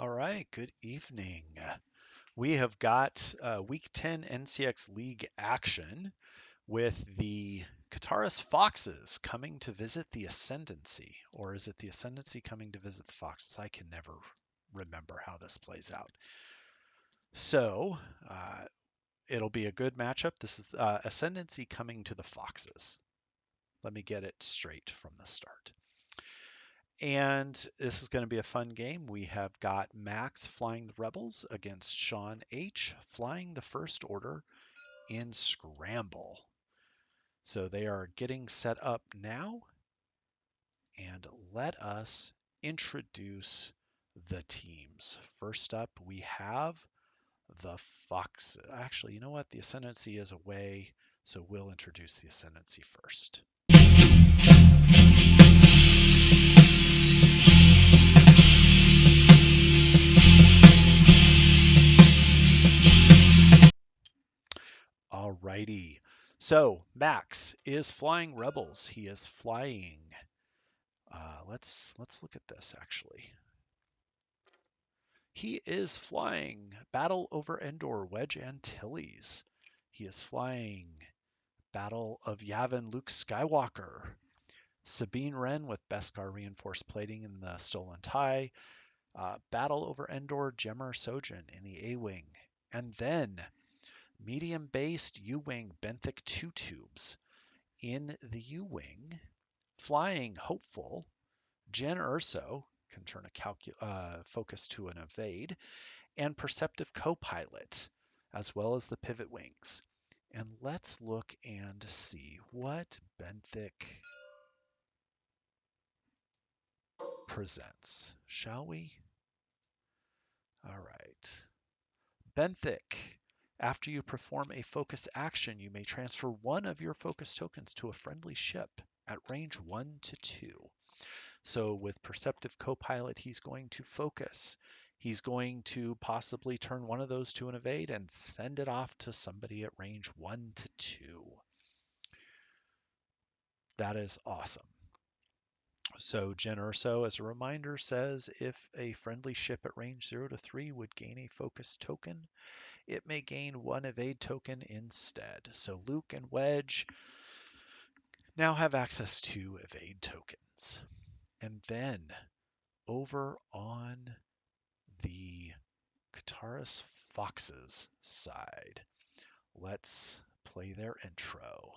All right, good evening. We have got Week 10 NCX League action with the Kataris Foxes coming to visit the Ascendancy. Or is it the Ascendancy coming to visit the Foxes? I can never remember how this plays out. So it'll be a good matchup. This is Ascendancy coming to the Foxes. Let me get it straight from the start. And this is going to be a fun game. We have got Max flying the Rebels against Sean H flying the First Order in Scramble. So they are getting set up now. And let us introduce the teams. First up, we have the Fox. Actually, you know what? The Ascendancy is away, so we'll introduce the Ascendancy first. Alrighty. So Max is flying Rebels. He is flying. Let's look at this actually. He is flying Battle over Endor, Wedge Antilles. He is flying Battle of Yavin, Luke Skywalker. Sabine Wren with Beskar reinforced plating in the Stolen Tie. Battle over Endor, Jemmer Sojin in the A-Wing. And then medium-based U-Wing Benthic 2 tubes in the U-Wing, flying Hopeful, Jen Urso can turn a focus to an evade, and Perceptive Co-Pilot, as well as the pivot wings. And let's look and see what Benthic presents, shall we? All right. Benthic. After you perform a focus action, you may transfer one of your focus tokens to a friendly ship at range 1 to 2. So with Perceptive Co-Pilot, he's going to focus. He's going to possibly turn one of those to an evade and send it off to somebody at range 1 to 2. That is awesome. So Jen Urso, as a reminder, says if a friendly ship at range 0 to 3 would gain a focus token, it may gain one evade token instead. So Luke and Wedge now have access to evade tokens. And then over on the Kataris Foxes side, let's play their intro.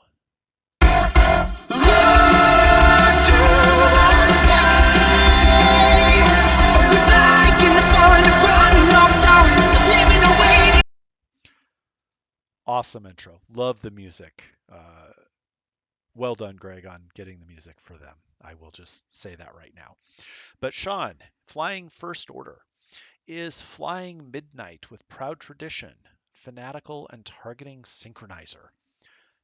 Awesome intro. Love the music. Well done, Greg, on getting the music for them. I will just say that right now. But Sean, flying First Order, is flying Midnight with Proud Tradition, Fanatical, and Targeting Synchronizer.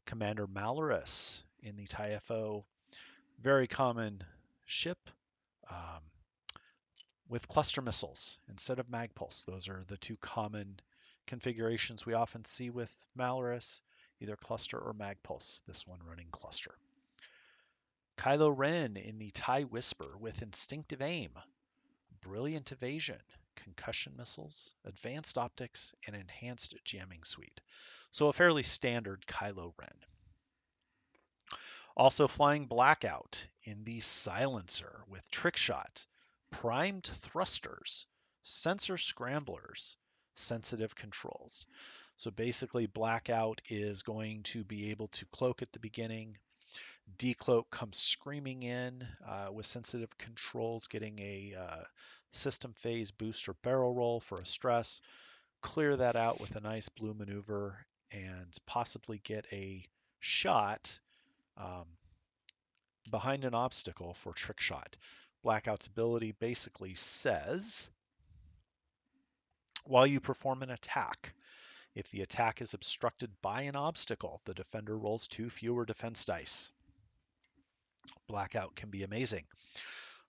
Commander Malorus in the TIE-FO, very common ship with cluster missiles instead of mag pulse. Those are the two common configurations we often see with Malorus, either cluster or mag pulse, this one running cluster. Kylo Ren in the TIE Whisper with Instinctive Aim, Brilliant Evasion, Concussion Missiles, Advanced Optics, and Enhanced Jamming Suite. So a fairly standard Kylo Ren. Also flying Blackout in the Silencer with Trickshot, Primed Thrusters, Sensor Scramblers, Sensitive Controls. So basically Blackout is going to be able to cloak at the beginning. Decloak comes screaming in with sensitive controls, getting a system phase boost or barrel roll for a stress. Clear that out with a nice blue maneuver and possibly get a shot behind an obstacle for trick shot. Blackout's ability basically says, while you perform an attack, if the attack is obstructed by an obstacle, the defender rolls 2 fewer defense dice. Blackout can be amazing.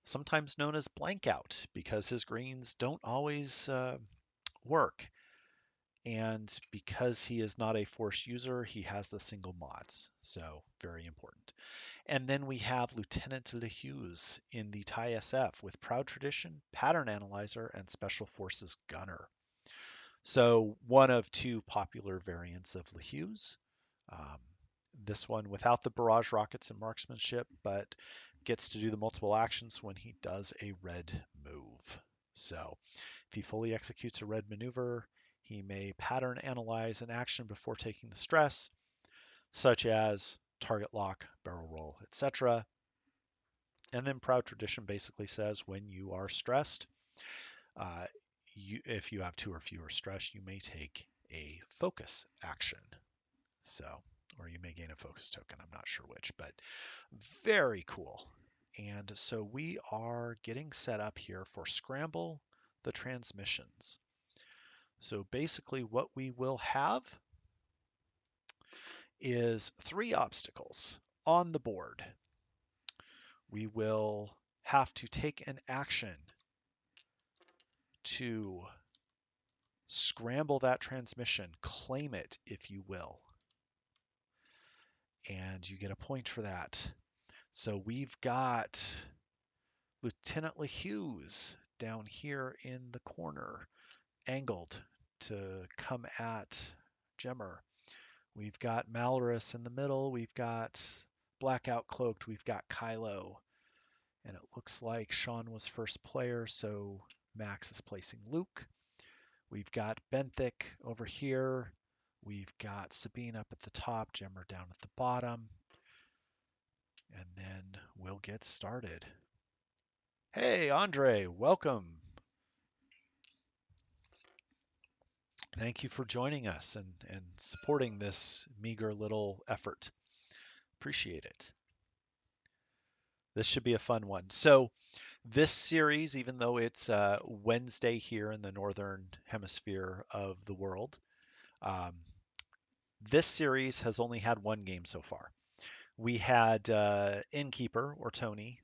Sometimes known as blank out because his greens don't always work. And because he is not a force user, he has the single mods. So very important. And then we have Lieutenant LeHughes in the Thai SF with Proud Tradition, Pattern Analyzer, and Special Forces Gunner. So one of two popular variants of LeHughes. Um, this one without the barrage rockets and marksmanship, but gets to do the multiple actions when he does a red move. So if he fully executes a red maneuver, he may pattern analyze an action before taking the stress, such as target lock, barrel roll, etc. And then Proud Tradition basically says when you are stressed, uh, if you have two or fewer stress, you may take a focus action. So, or you may gain a focus token. I'm not sure which, but very cool. And so we are getting set up here for Scramble the Transmissions. So basically what we will have is 3 obstacles on the board. We will have to take an action to scramble that transmission, claim it if you will, and you get a point for that. So we've got Lieutenant LeHughes down here in the corner, angled to come at Gemmer. We've got Malorus in the middle. We've got Blackout Cloaked. We've got Kylo. And it looks like Sean was first player, so Max is placing Luke. We've got Benthic over here. We've got Sabine up at the top, Gemmer down at the bottom. And then we'll get started. Hey, Andre, welcome. Thank you for joining us and supporting this meager little effort. Appreciate it. This should be a fun one. So this series, even though it's Wednesday here in the northern hemisphere of the world, um, this series has only had one game so far. We had Innkeeper, or Tony,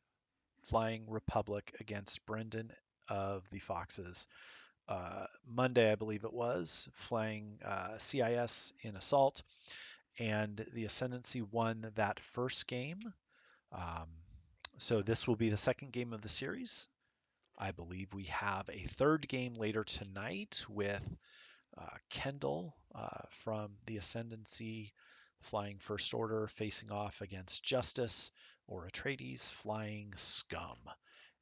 flying Republic against Brendan of the Foxes. Monday, I believe it was, flying CIS in Assault, and the Ascendancy won that first game. Um, so this will be the second game of the series. I believe we have a third game later tonight with Kendall from the Ascendancy flying First Order facing off against Justice or Atreides flying Scum.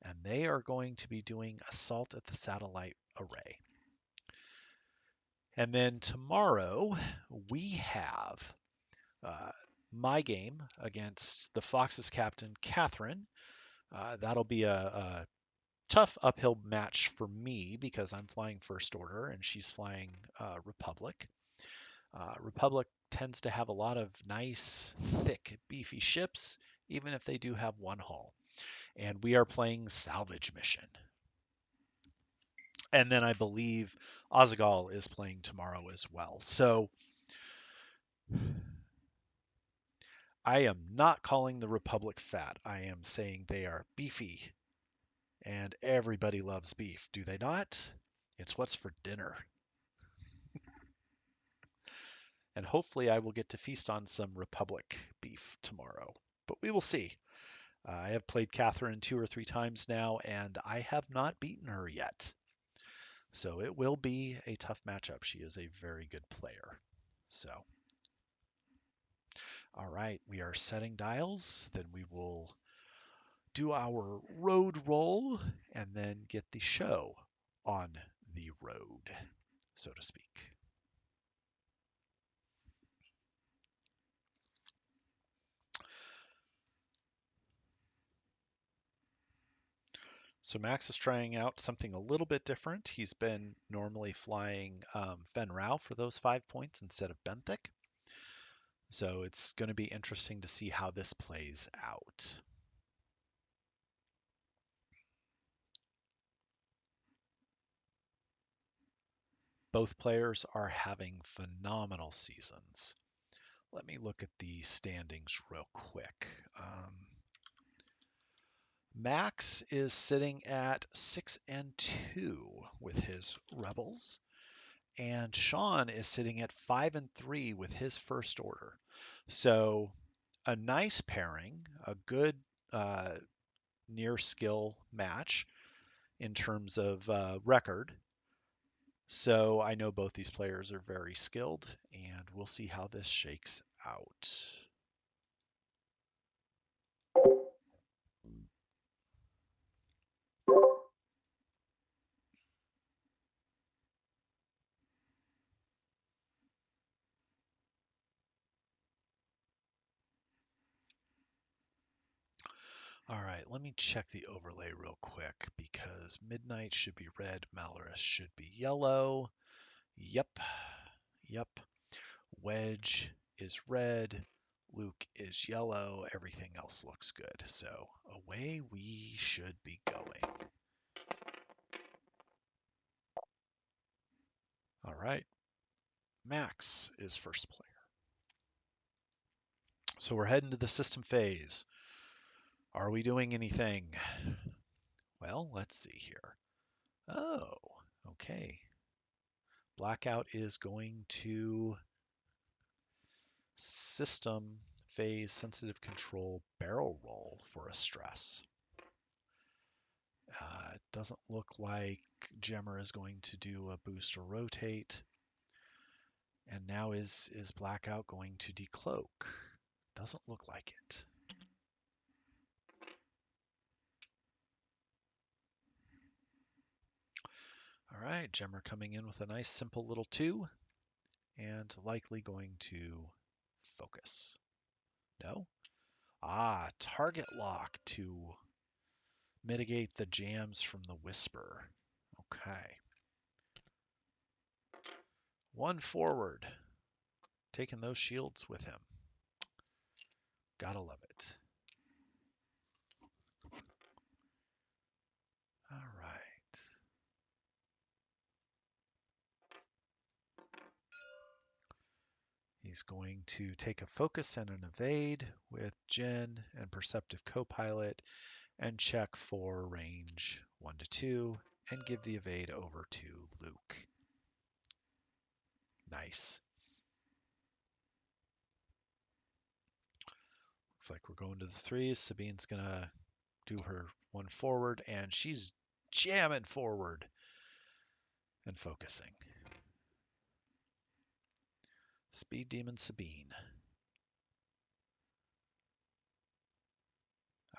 And they are going to be doing Assault at the Satellite Array. And then tomorrow we have my game against the Foxes captain, Catherine. That'll be a tough uphill match for me because I'm flying First Order and she's flying Republic. Republic tends to have a lot of nice, thick, beefy ships, even if they do have one hull. And we are playing Salvage Mission. And then I believe Ozagal is playing tomorrow as well. So I am not calling the Republic fat. I am saying they are beefy. And everybody loves beef, do they not? It's what's for dinner. And hopefully I will get to feast on some Republic beef tomorrow. But we will see. I have played Catherine 2 or 3 times now, and I have not beaten her yet. So it will be a tough matchup. She is a very good player. So, all right, we are setting dials. Then we will do our road roll and then get the show on the road, so to speak. So Max is trying out something a little bit different. He's been normally flying Fen Rao for those 5 points instead of Benthic. So it's going to be interesting to see how this plays out. Both players are having phenomenal seasons. Let me look at the standings real quick. Max is sitting at 6-2 with his Rebels, and Sean is sitting at 5-3 with his First Order. So a nice pairing, a good near skill match in terms of record. So I know both these players are very skilled, and we'll see how this shakes out. All right, let me check the overlay real quick because Midnight should be red, Malorus should be yellow. Yep, yep. Wedge is red, Luke is yellow, everything else looks good. So away we should be going. All right, Max is first player. So we're heading to the system phase. Are we doing anything? Well, let's see here. Oh, okay. Blackout is going to system phase sensitive control barrel roll for a stress. It doesn't look like Gemmer is going to do a boost or rotate. And now is Blackout going to decloak? Doesn't look like it. All right, Gemmer coming in with a nice simple little 2 and likely going to focus. No? Ah, target lock to mitigate the jams from the whisper. Okay. 1 forward. Taking those shields with him. Gotta love it. All right. He's going to take a focus and an evade with Jen and Perceptive Copilot and check for range 1 to 2 and give the evade over to Luke. Nice. Looks like we're going to the 3s. Sabine's going to do her 1 forward, and she's jamming forward and focusing. Speed Demon Sabine.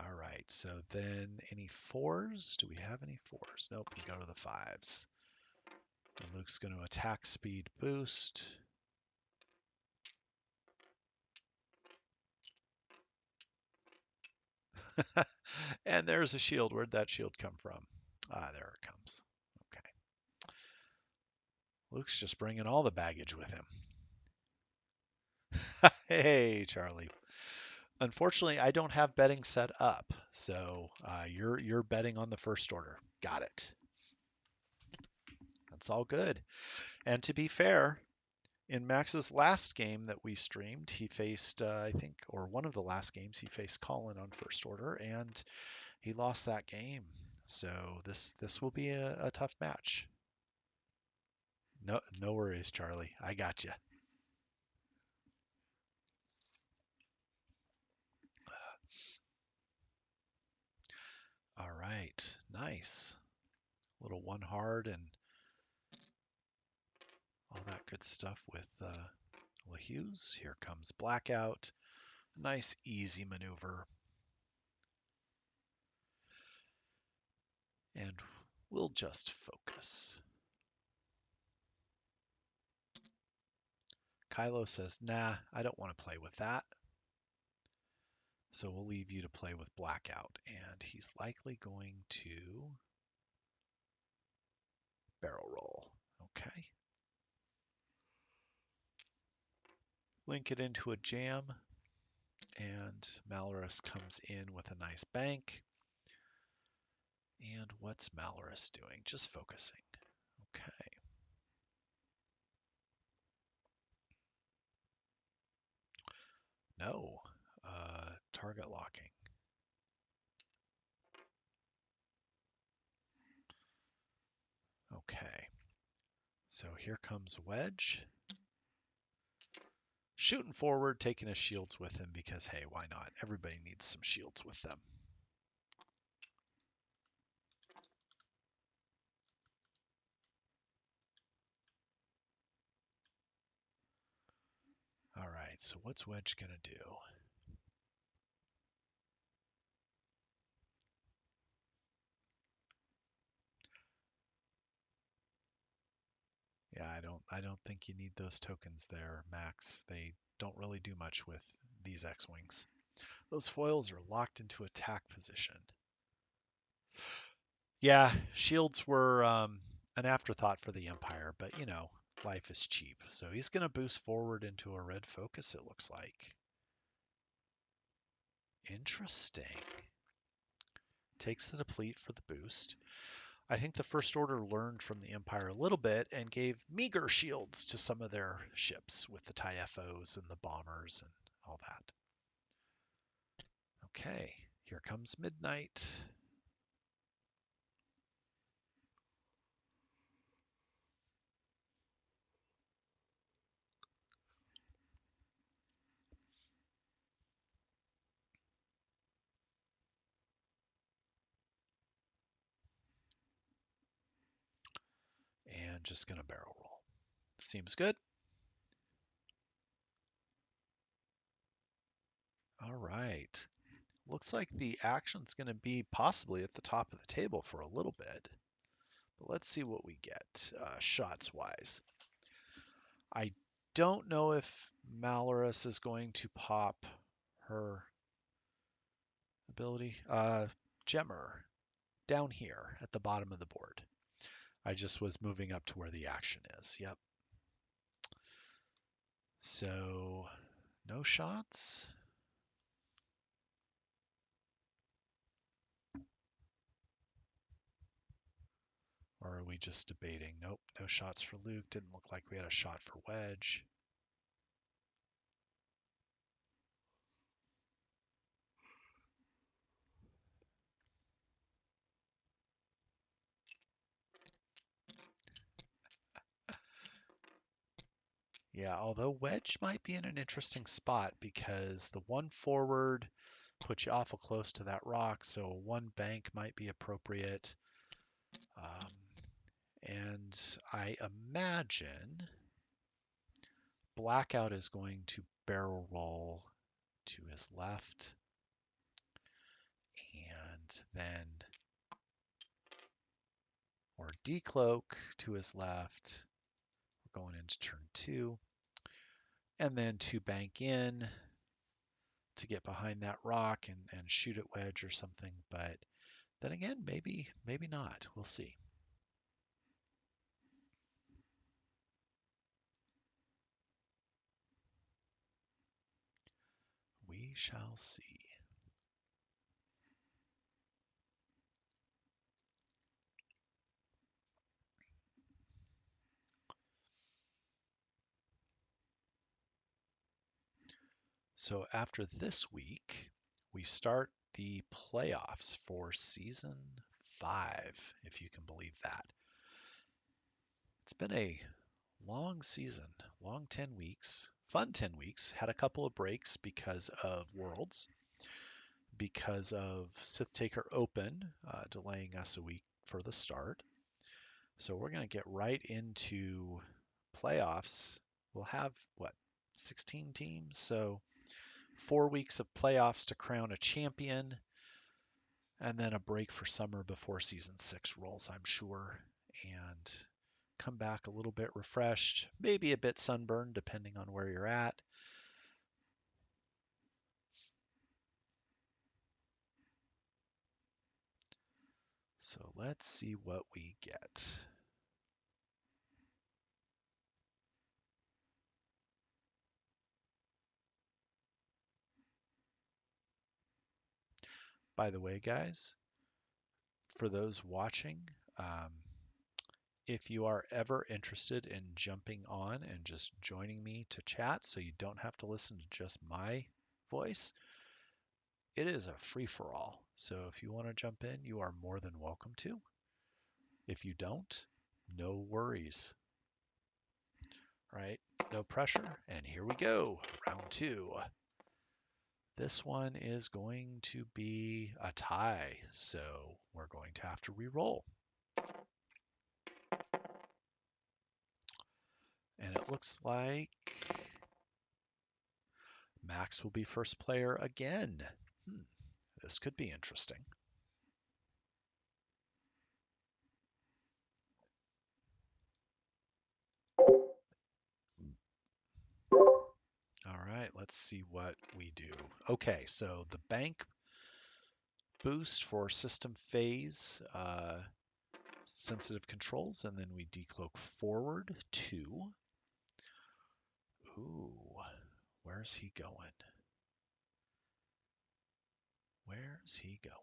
All right, so then any 4s? Do we have any 4s? Nope, we go to the 5s. And Luke's going to attack speed boost. And there's a shield. Where'd that shield come from? Ah, there it comes. Okay. Luke's just bringing all the baggage with him. Hey, Charlie. Unfortunately, I don't have betting set up, so you're betting on the first order. Got it. That's all good. And to be fair, in Max's last game that we streamed, he faced, I think, or one of the last games, he faced Colin on first order, and he lost that game. So this will be a tough match. No worries, Charlie. I got you. All right, nice. Little 1 hard and all that good stuff with LaHughes. Here comes Blackout. Nice, easy maneuver. And we'll just focus. Kylo says, nah, I don't want to play with that. So we'll leave you to play with Blackout. And he's likely going to barrel roll. Okay. Link it into a jam. And Malorus comes in with a nice bank. And what's Malorus doing? Just focusing. Okay. No. Target locking. Okay. So here comes Wedge. shooting forward, taking his shields with him because, hey, why not? Everybody needs some shields with them. All right, so what's Wedge going to do? Yeah, I don't think you need those tokens there, Max. They don't really do much with these X-Wings. Those foils are locked into attack position. Yeah, shields were an afterthought for the Empire, but you know, life is cheap. So he's going to boost forward into a red focus, it looks like. Interesting. Takes the deplete for the boost. I think the First Order learned from the Empire a little bit and gave meager shields to some of their ships with the TIE FOs and the bombers and all that. Okay, here comes midnight. And just going to barrel roll. Seems good. All right. Looks like the action's going to be possibly at the top of the table for a little bit. But let's see what we get shots-wise. I don't know if Malorus is going to pop her ability. Gemmer, down here at the bottom of the board. I just was moving up to where the action is. Yep. So, no shots. Or are we just debating? Nope, no shots for Luke. Didn't look like we had a shot for Wedge. Yeah, although Wedge might be in an interesting spot because the one forward puts you awful close to that rock, so one bank might be appropriate. And I imagine Blackout is going to barrel roll to his left. And then, or decloak to his left. We're going into turn 2. And then to bank in to get behind that rock and shoot at Wedge or something. But then again, maybe not. We'll see. We shall see. So after this week, we start the playoffs for season 5, if you can believe that. It's been a long season, long 10 weeks, fun 10 weeks. Had a couple of breaks because of Worlds, because of Sith Taker Open, delaying us a week for the start. So we're going to get right into playoffs. We'll have, 16 teams? So 4 weeks of playoffs to crown a champion, and then a break for summer before season 6 rolls, I'm sure. And come back a little bit refreshed, maybe a bit sunburned, depending on where you're at. So let's see what we get. By the way, guys, for those watching, if you are ever interested in jumping on and just joining me to chat so you don't have to listen to just my voice, it is a free-for-all. So if you want to jump in, you are more than welcome to. If you don't, no worries. right? No pressure. And here we go. Round 2. This one is going to be a tie, so we're going to have to re-roll. And it looks like Max will be first player again. This could be interesting. All right, let's see what we do. Okay, so the bank boost for system phase, sensitive controls, and then we decloak forward 2. Ooh, where's he going? Where's he going?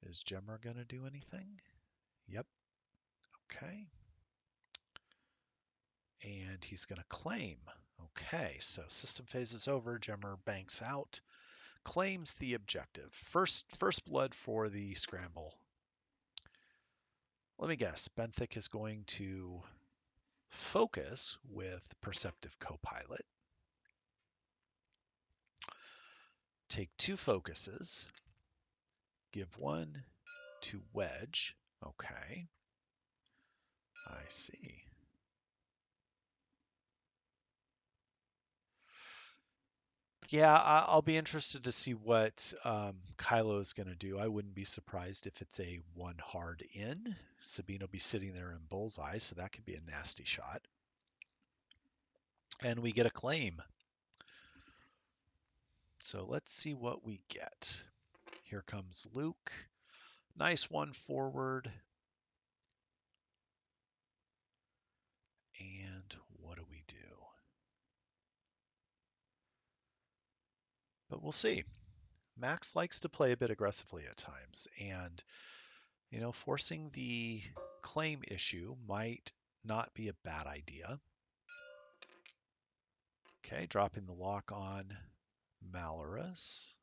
Is Gemmer going to do anything? Yep. Okay. And he's going to claim. Okay, so system phase is over. Gemmer banks out, claims the objective. First blood for the scramble. Let me guess. Benthic is going to focus with Perceptive Copilot. Take 2 focuses. Give 1 to Wedge. Okay. I see. Yeah, I'll be interested to see what Kylo is going to do. I wouldn't be surprised if it's a 1 hard in. Sabine will be sitting there in bullseye, so that could be a nasty shot. And we get a claim. So let's see what we get. Here comes Luke. Nice one forward. And what do we do? But we'll see. Max likes to play a bit aggressively at times, and forcing the claim issue might not be a bad idea. Okay, dropping the lock on Malorus.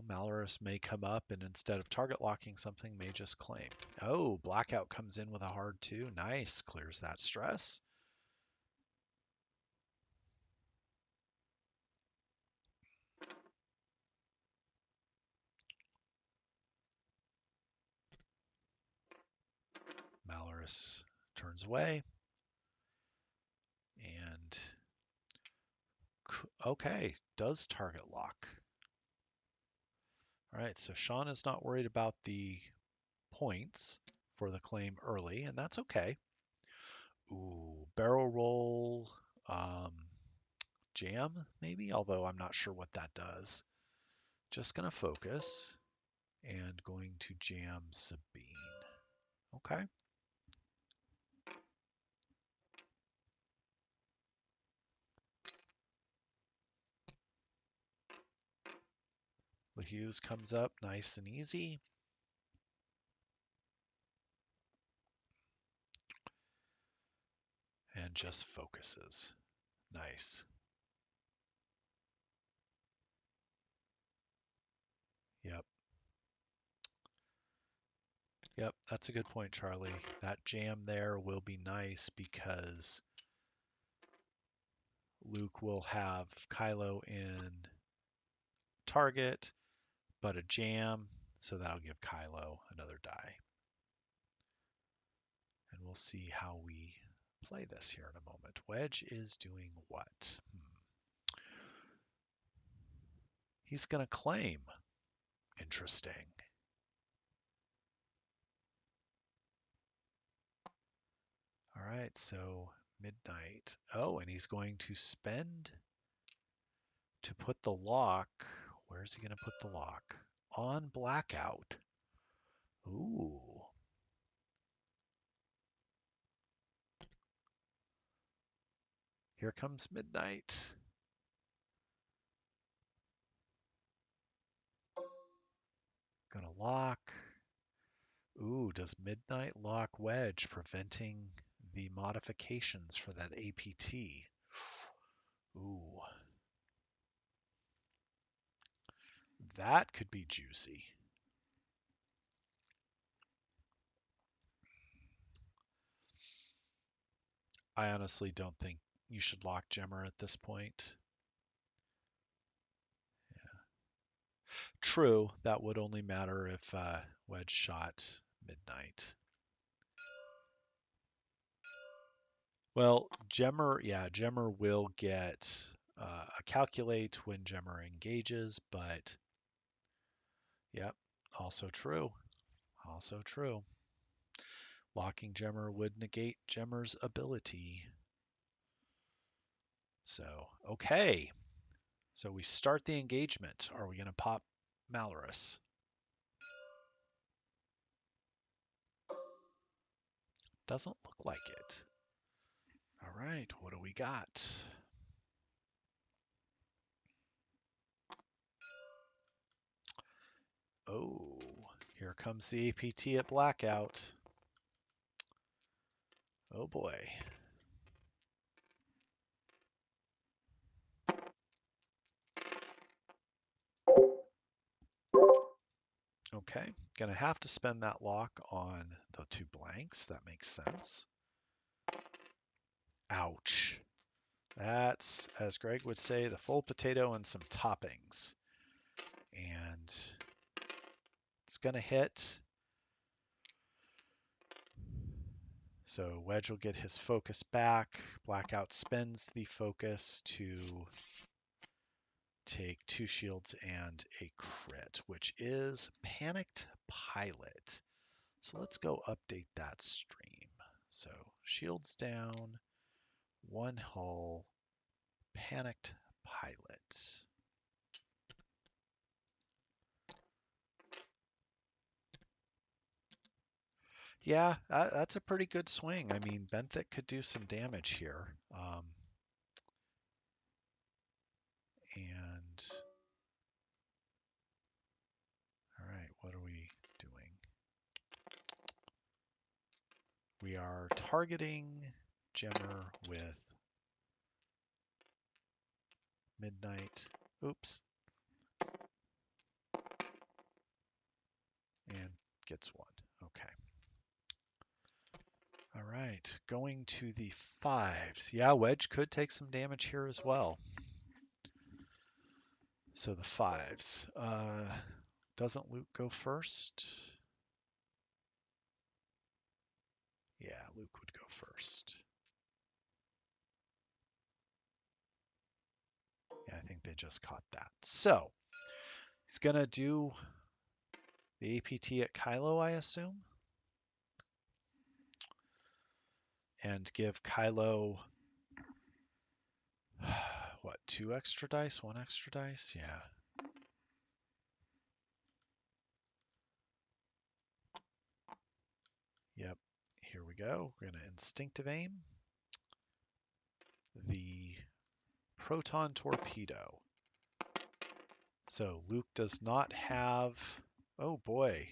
Malorus may come up and instead of target locking something, may just claim. Oh, Blackout comes in with a hard 2. Nice, clears that stress. Malorus turns away. And okay, does target lock. All right, so Sean is not worried about the points for the claim early, and that's okay. Ooh, barrel roll, jam maybe, although I'm not sure what that does. Just gonna focus and going to jam Sabine. Okay. Hughes comes up nice and easy. And just focuses. Nice. Yep. Yep, that's a good point, Charlie. That jam there will be nice because Luke will have Kylo in target, but a jam, so that'll give Kylo another die. And we'll see how we play this here in a moment. Wedge is doing what? He's going to claim. Interesting. All right, so midnight. Oh, and he's going to spend to put the lock. Where's he going to put the lock? On Blackout. Ooh. Here comes midnight. Gonna lock. Ooh, does midnight lock Wedge, preventing the modifications for that APT? Ooh. That could be juicy. I honestly don't think you should lock Gemmer at this point. True, that would only matter if Wedge shot midnight. Well, Gemmer, yeah, Gemmer will get a calculate when Gemmer engages, but yep, also true. Also true. Locking Gemmer would negate Gemmer's ability. So, okay. So we start the engagement. Are we going to pop Malorus? Doesn't look like it. All right, what do we got? Oh, here comes the APT at Blackout. Oh boy. Okay, gonna have to spend that lock on the 2 blanks. That makes sense. Ouch. That's, as Greg would say, the full potato and some toppings. And it's gonna hit. So Wedge will get his focus back. Blackout spends the focus to take 2 shields and a crit, which is Panicked Pilot. So let's go update that stream. So shields down, 1 hull, Panicked Pilot. Yeah, that's a pretty good swing. I mean, Benthic could do some damage here. And all right, what are we doing? We are targeting Gemmer with Midnight. Oops. And gets 1. Okay. All right, going to the 5s. Yeah, Wedge could take some damage here as well. So the 5s. Doesn't Luke go first? Yeah, Luke would go first. Yeah, I think they just caught that. So he's going to do the APT at Kylo, I assume. And give Kylo, what, 2 extra dice? 1 extra dice? Yeah. Yep. Here we go. We're going to instinctive aim. The proton torpedo. So Luke does not have. Oh boy.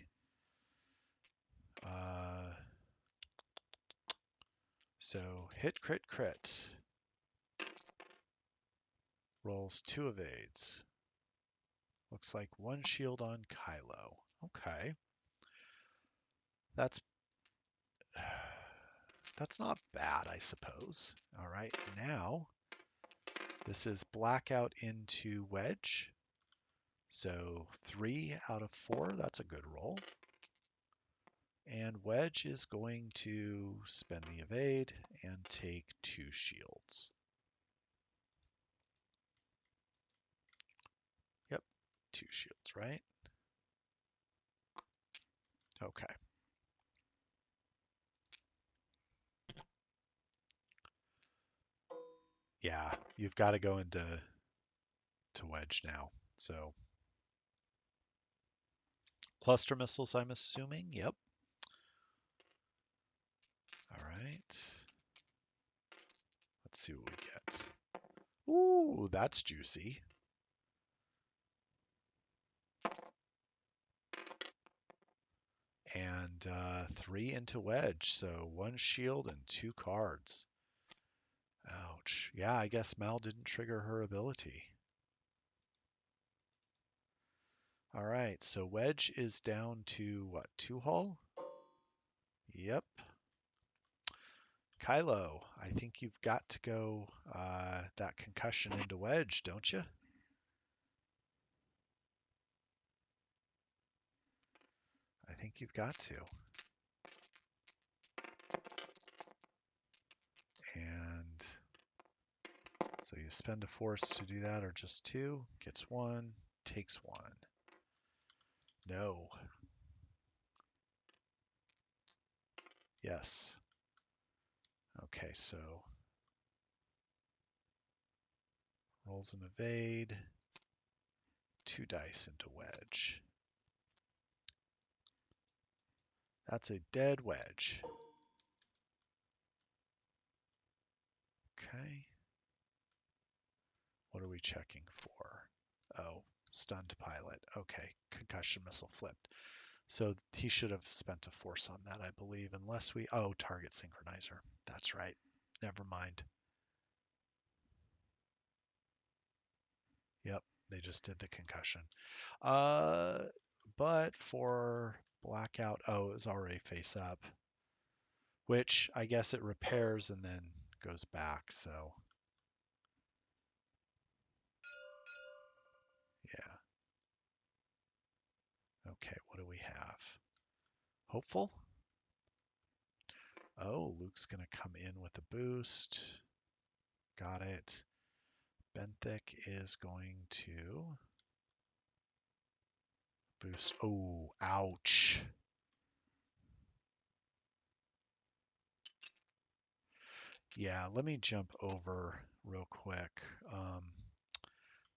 So hit, crit, crit. Rolls 2 evades. Looks like 1 shield on Kylo. Okay. That's not bad, I suppose. All right, now this is blackout into Wedge. So 3 out of 4, that's a good roll. And Wedge is going to spend the evade and take 2 shields. Yep, 2 shields, right? Okay. Yeah, you've got to go into Wedge now. So cluster missiles, I'm assuming. Yep. All right. Let's see what we get. Ooh, that's juicy. And 3 into Wedge, so 1 shield and 2 cards. Ouch. Yeah, I guess Mal didn't trigger her ability. All right, so Wedge is down to what, 2 hull? Yep. Kylo, I think you've got to go that concussion into wedge, don't you? I think you've got to. And so you spend a force to do that, or just two. Gets one, takes one. No. Yes. Okay, so rolls an evade. 2 dice into wedge. That's a dead wedge. Okay. What are we checking for? Oh, stunned pilot. Okay, concussion missile flipped. So he should have spent a force on that, I believe, unless we... Oh, target synchronizer. That's right. Never mind. Yep, they just did the concussion. But for blackout, oh, it was already face up, which I guess it repairs and then goes back. So yeah. Okay, what do we have? Hopeful? Oh, Luke's gonna come in with a boost. Got it. Benthic is going to boost. Oh, ouch. Yeah, let me jump over real quick.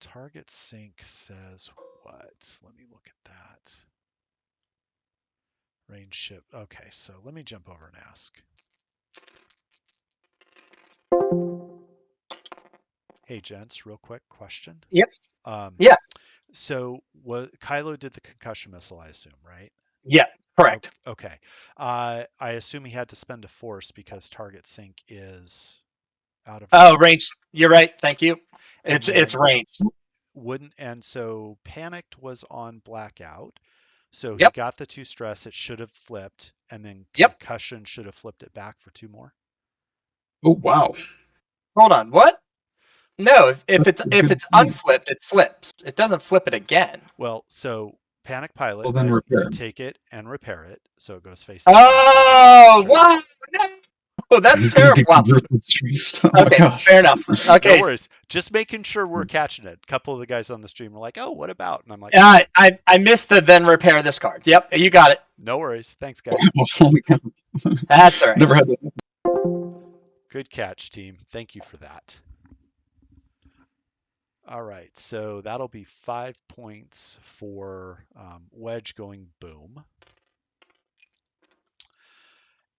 Target sync says what? Let me look at that. Range ship. Okay, so let me jump over and ask. Hey, gents, real quick question. Yep. Um, Yeah. so what Kylo did the concussion missile, I assume, right? Yeah. Correct. Okay. I assume he had to spend a force because target sync is out of Oh, range. range. You're right. Thank you. And It's then range. wouldn't, and so panicked was on blackout. So he Yep. got the 2 stress. It should have flipped, and then Yep. concussion should have flipped it back for 2 more. Oh wow, Hold on. What? No. If that's it's a if good it's point. unflipped, it flips. It doesn't flip it again. Well, so panic pilot, Well, then right? You repair. take it and repair it, so it goes face down after you get the 2 Oh stress. wow! No. Oh, that's He's gonna terrible. Wow. deconvert the streets. Oh my Okay. gosh. Fair enough. No Okay. worries. Just making sure we're catching it. A couple of the guys on the stream were like, "Oh, what about?" And I'm like, I missed the then repair this card. Yep. You got it. "No worries. Thanks, guys. Oh my god. That's all right. Never had that. Good catch, team. Thank you for that." All right, so that'll be 5 points for wedge going boom.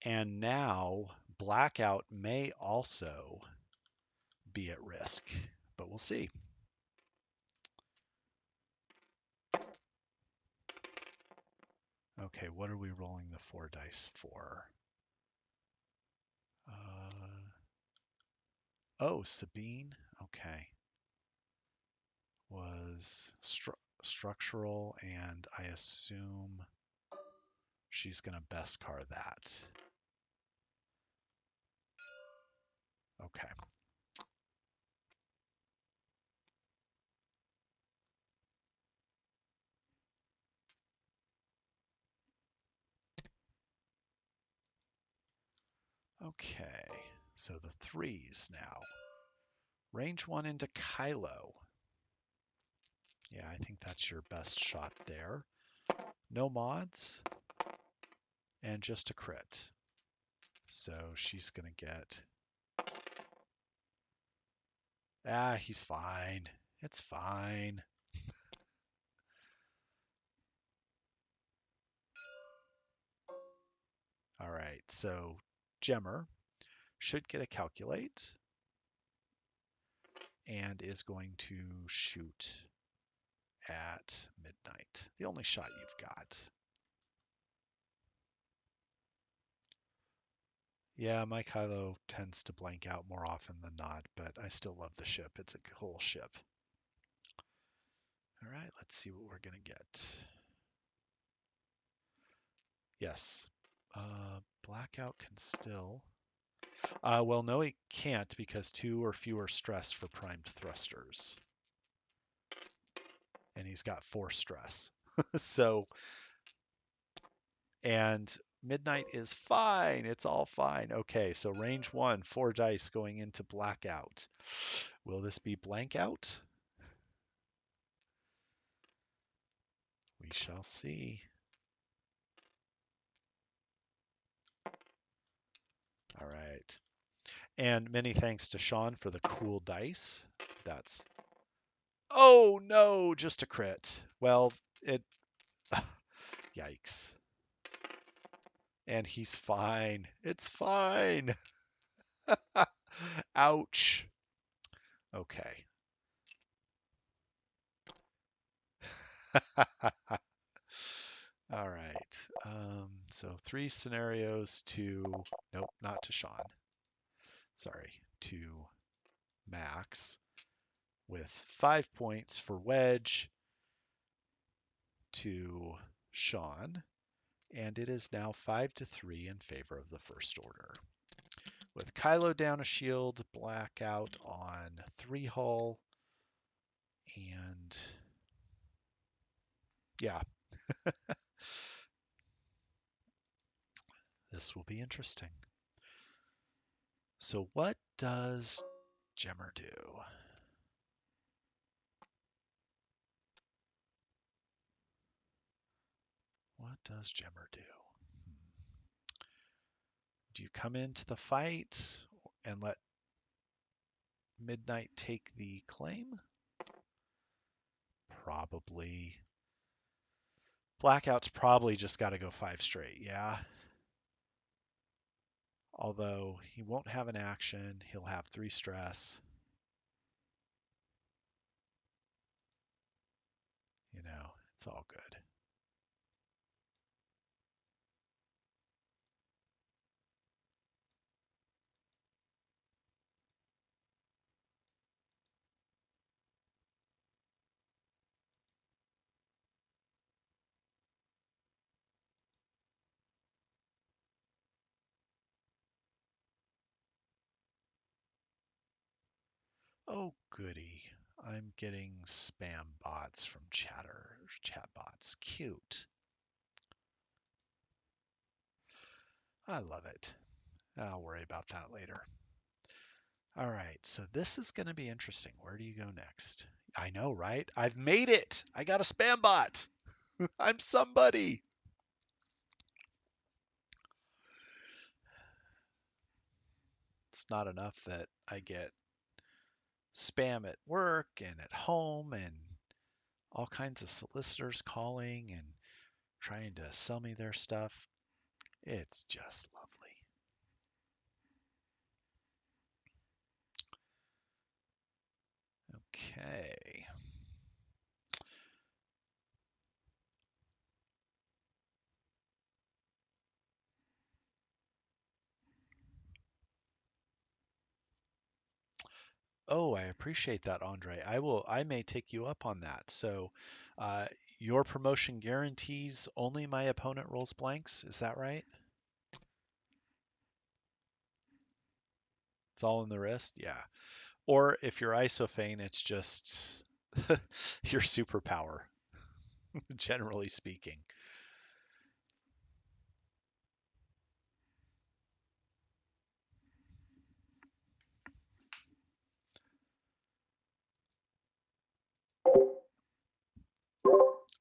And now blackout may also be at risk, but we'll see. Okay, what are we rolling the 4 dice for? Oh, Sabine. Okay. Was structural, and I assume she's going to Beskar that. Okay. Okay, so the 3s now. Range 1 into Kylo. Yeah, I think that's your best shot there. No mods, and just a crit. So she's going to get... Ah, he's fine. It's fine. All right, so Gemmer should get a calculate and is going to shoot at midnight. The only shot you've got. Yeah, my Kylo tends to blank out more often than not, but I still love the ship. It's a cool ship. All right, let's see what we're going to get. Yes. Blackout can still Well, no, he can't because 2 or fewer stress for primed thrusters. And he's got 4 stress. So, and midnight is fine. It's all fine. Okay, so range 1, 4 dice going into blackout. Will this be blank out? We shall see. All right. And many thanks to Sean for the cool dice. That's, oh no, just a crit. Well, it, yikes. And he's fine. It's fine. Ouch. Okay. All right. So 3 scenarios to, nope, not to Sean. Sorry, to Max with 5 points for Wedge to Sean. And it is now 5-3 in favor of the first order. With Kylo down a shield, blackout on 3 hull, and yeah, this will be interesting. So what does Jemmer do? What does Jemmer do? Do you come into the fight and let Midnight take the claim? Probably. Blackout's probably just got to go 5 straight, yeah? Although he won't have an action, he'll have 3 stress. You know, it's all good. Oh, goody. I'm getting spam bots from chat bots. Cute. I love it. I'll worry about that later. All right, so this is going to be interesting. Where do you go next? I know, right? I've made it. I got a spam bot. I'm somebody. It's not enough that I get spam at work and at home and all kinds of solicitors calling and trying to sell me their stuff. It's just lovely. Okay. Oh, I appreciate that, Andre. I may take you up on that. So, uh, your promotion guarantees only my opponent rolls blanks. Is that right? It's all in the wrist? Yeah. Or if you're Isophane, it's just your superpower, generally speaking.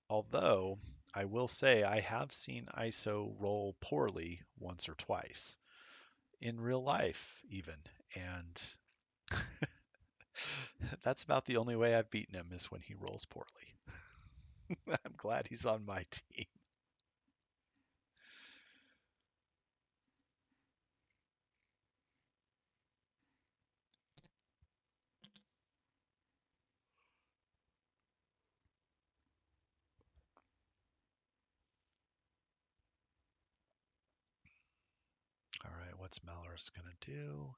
Although, I will say I have seen ISO roll poorly once or twice in real life, even. And that's about the only way I've beaten him is when he rolls poorly. I'm glad he's on my team. All right, what's Malorus going to do?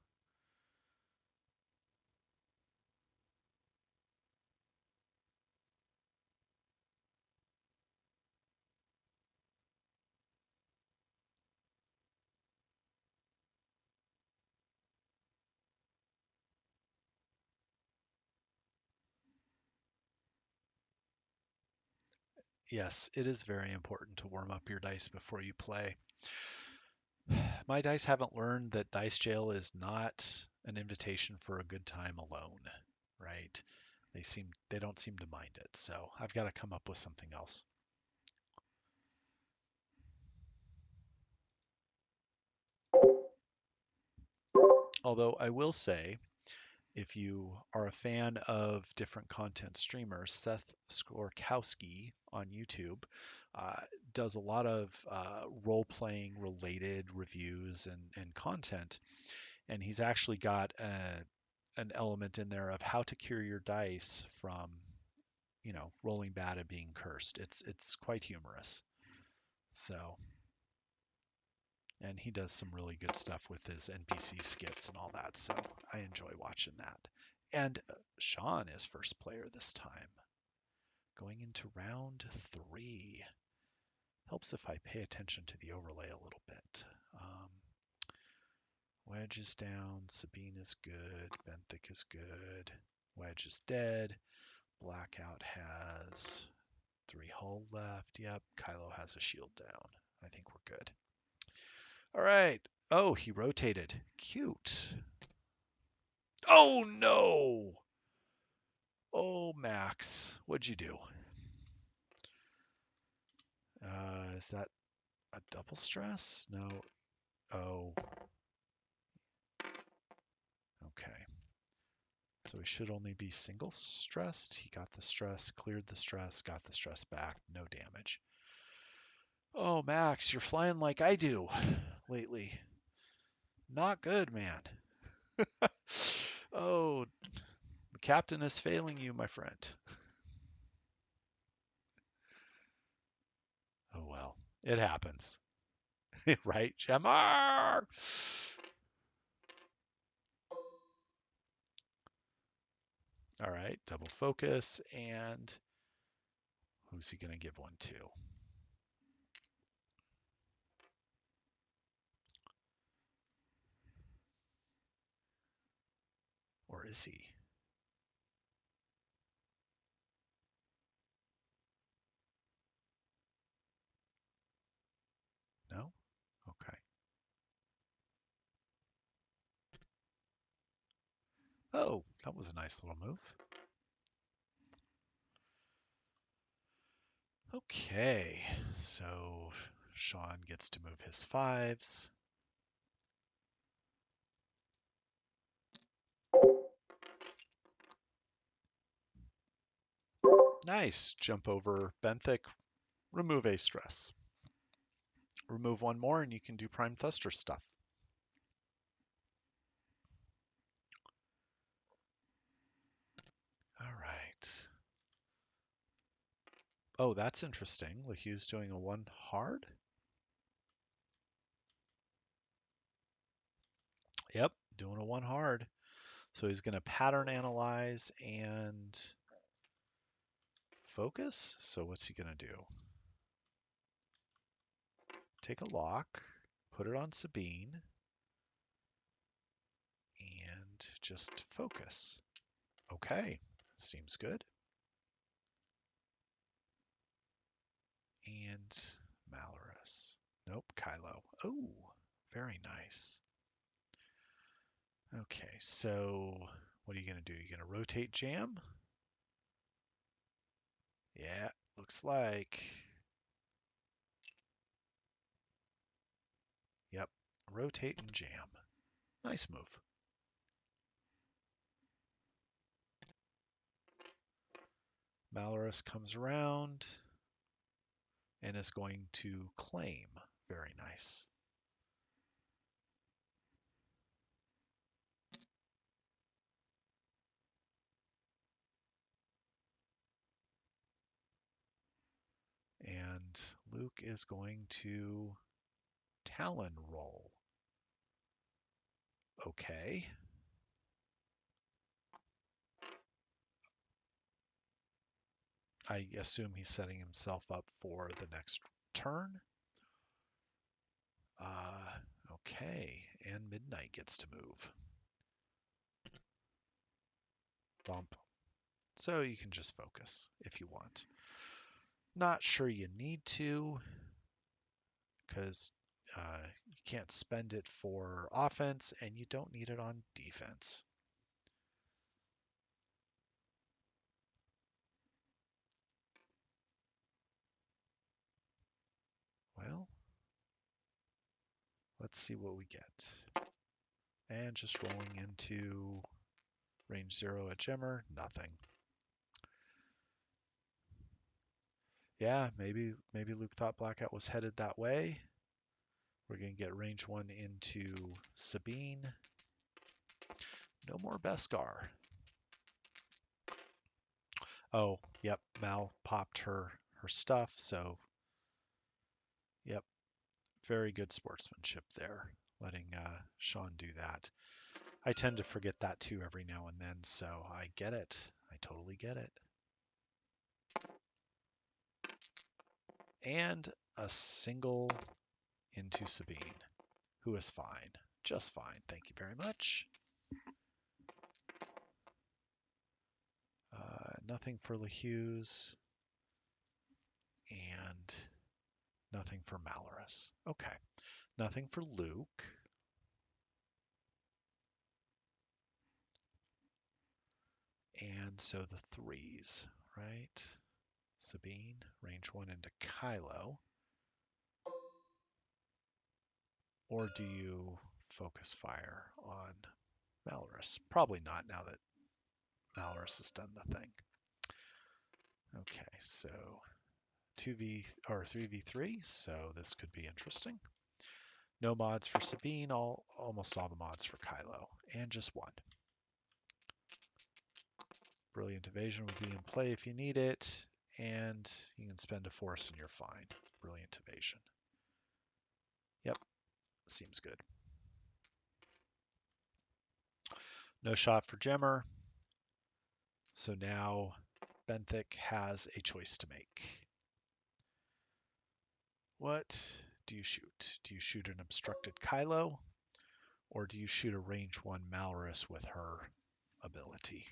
Yes, it is very important to warm up your dice before you play. My dice haven't learned that dice jail is not an invitation for a good time alone, right? They don't seem to mind it. So I've got to come up with something else. Although I will say, if you are a fan of different content streamers, Seth Skorkowski on YouTube uh, does a lot of role-playing related reviews and content, and he's actually got an element in there of how to cure your dice from, rolling bad and being cursed. It's quite humorous. So, and he does some really good stuff with his NPC skits and all that. So I enjoy watching that. And Sean is first player this time. Going into round 3. Helps if I pay attention to the overlay a little bit. Wedge is down. Sabine is good. Benthic is good. Wedge is dead. Blackout has 3 hull left. Yep. Kylo has a shield down. I think we're good. All right. Oh, he rotated. Cute. Oh, no. Oh, Max. What'd you do? Is that a double stress? No. Oh. Okay. So he should only be single stressed. He got the stress, cleared the stress, got the stress back. No damage. Oh, Max, you're flying like I do lately. Not good, man. Oh, the captain is failing you, my friend. Oh, well. It happens. Right, Jamar? All right, double focus. And who's he going to give one to? Or is he? No? Okay. Oh, that was a nice little move. Okay, so Sean gets to move his 5s. Nice. Jump over Benthic. Remove a stress. Remove one more and you can do Prime Thruster stuff. All right. Oh, that's interesting. LeHugh's doing a 1 hard. Yep, doing a 1 hard. So he's going to pattern analyze and focus. So what's he going to do? Take a lock, put it on Sabine, and just focus. Okay, seems good. And Malorus. Nope, Kylo. Oh, very nice. Okay, so what are you going to do? You're going to rotate jam? Yeah, looks like. Yep, rotate and jam. Nice move. Malorus comes around and is going to claim. Very nice. And Luke is going to Talon roll. Okay. I assume he's setting himself up for the next turn. Okay, and Midnight gets to move. Bump. So you can just focus if you want. Not sure you need to, because you can't spend it for offense, and you don't need it on defense. Well, let's see what we get. And just rolling into range 0 at Gemmer, nothing. Yeah, maybe Luke thought Blackout was headed that way. We're going to get range 1 into Sabine. No more Beskar. Oh, yep, Mal popped her stuff, so yep, very good sportsmanship there, letting Sean do that. I tend to forget that too every now and then, so I get it. I totally get it. And a single into Sabine, who is fine. Just fine. Thank you very much. Nothing for LeHughes. And nothing for Malorus. Okay. Nothing for Luke. And so the threes, right? Sabine, range 1 into Kylo. Or do you focus fire on Malorus? Probably not now that Malorus has done the thing. Okay, so 2v or 3v3, so this could be interesting. No mods for Sabine, almost all the mods for Kylo, and just one. Brilliant Evasion would be in play if you need it, and you can spend a force and you're fine. Brilliant Evasion. Yep, seems good. No shot for Gemmer. So now Benthic has a choice to make. What do you shoot? Do you shoot an obstructed Kylo, or do you shoot a range 1 Malorus with her ability?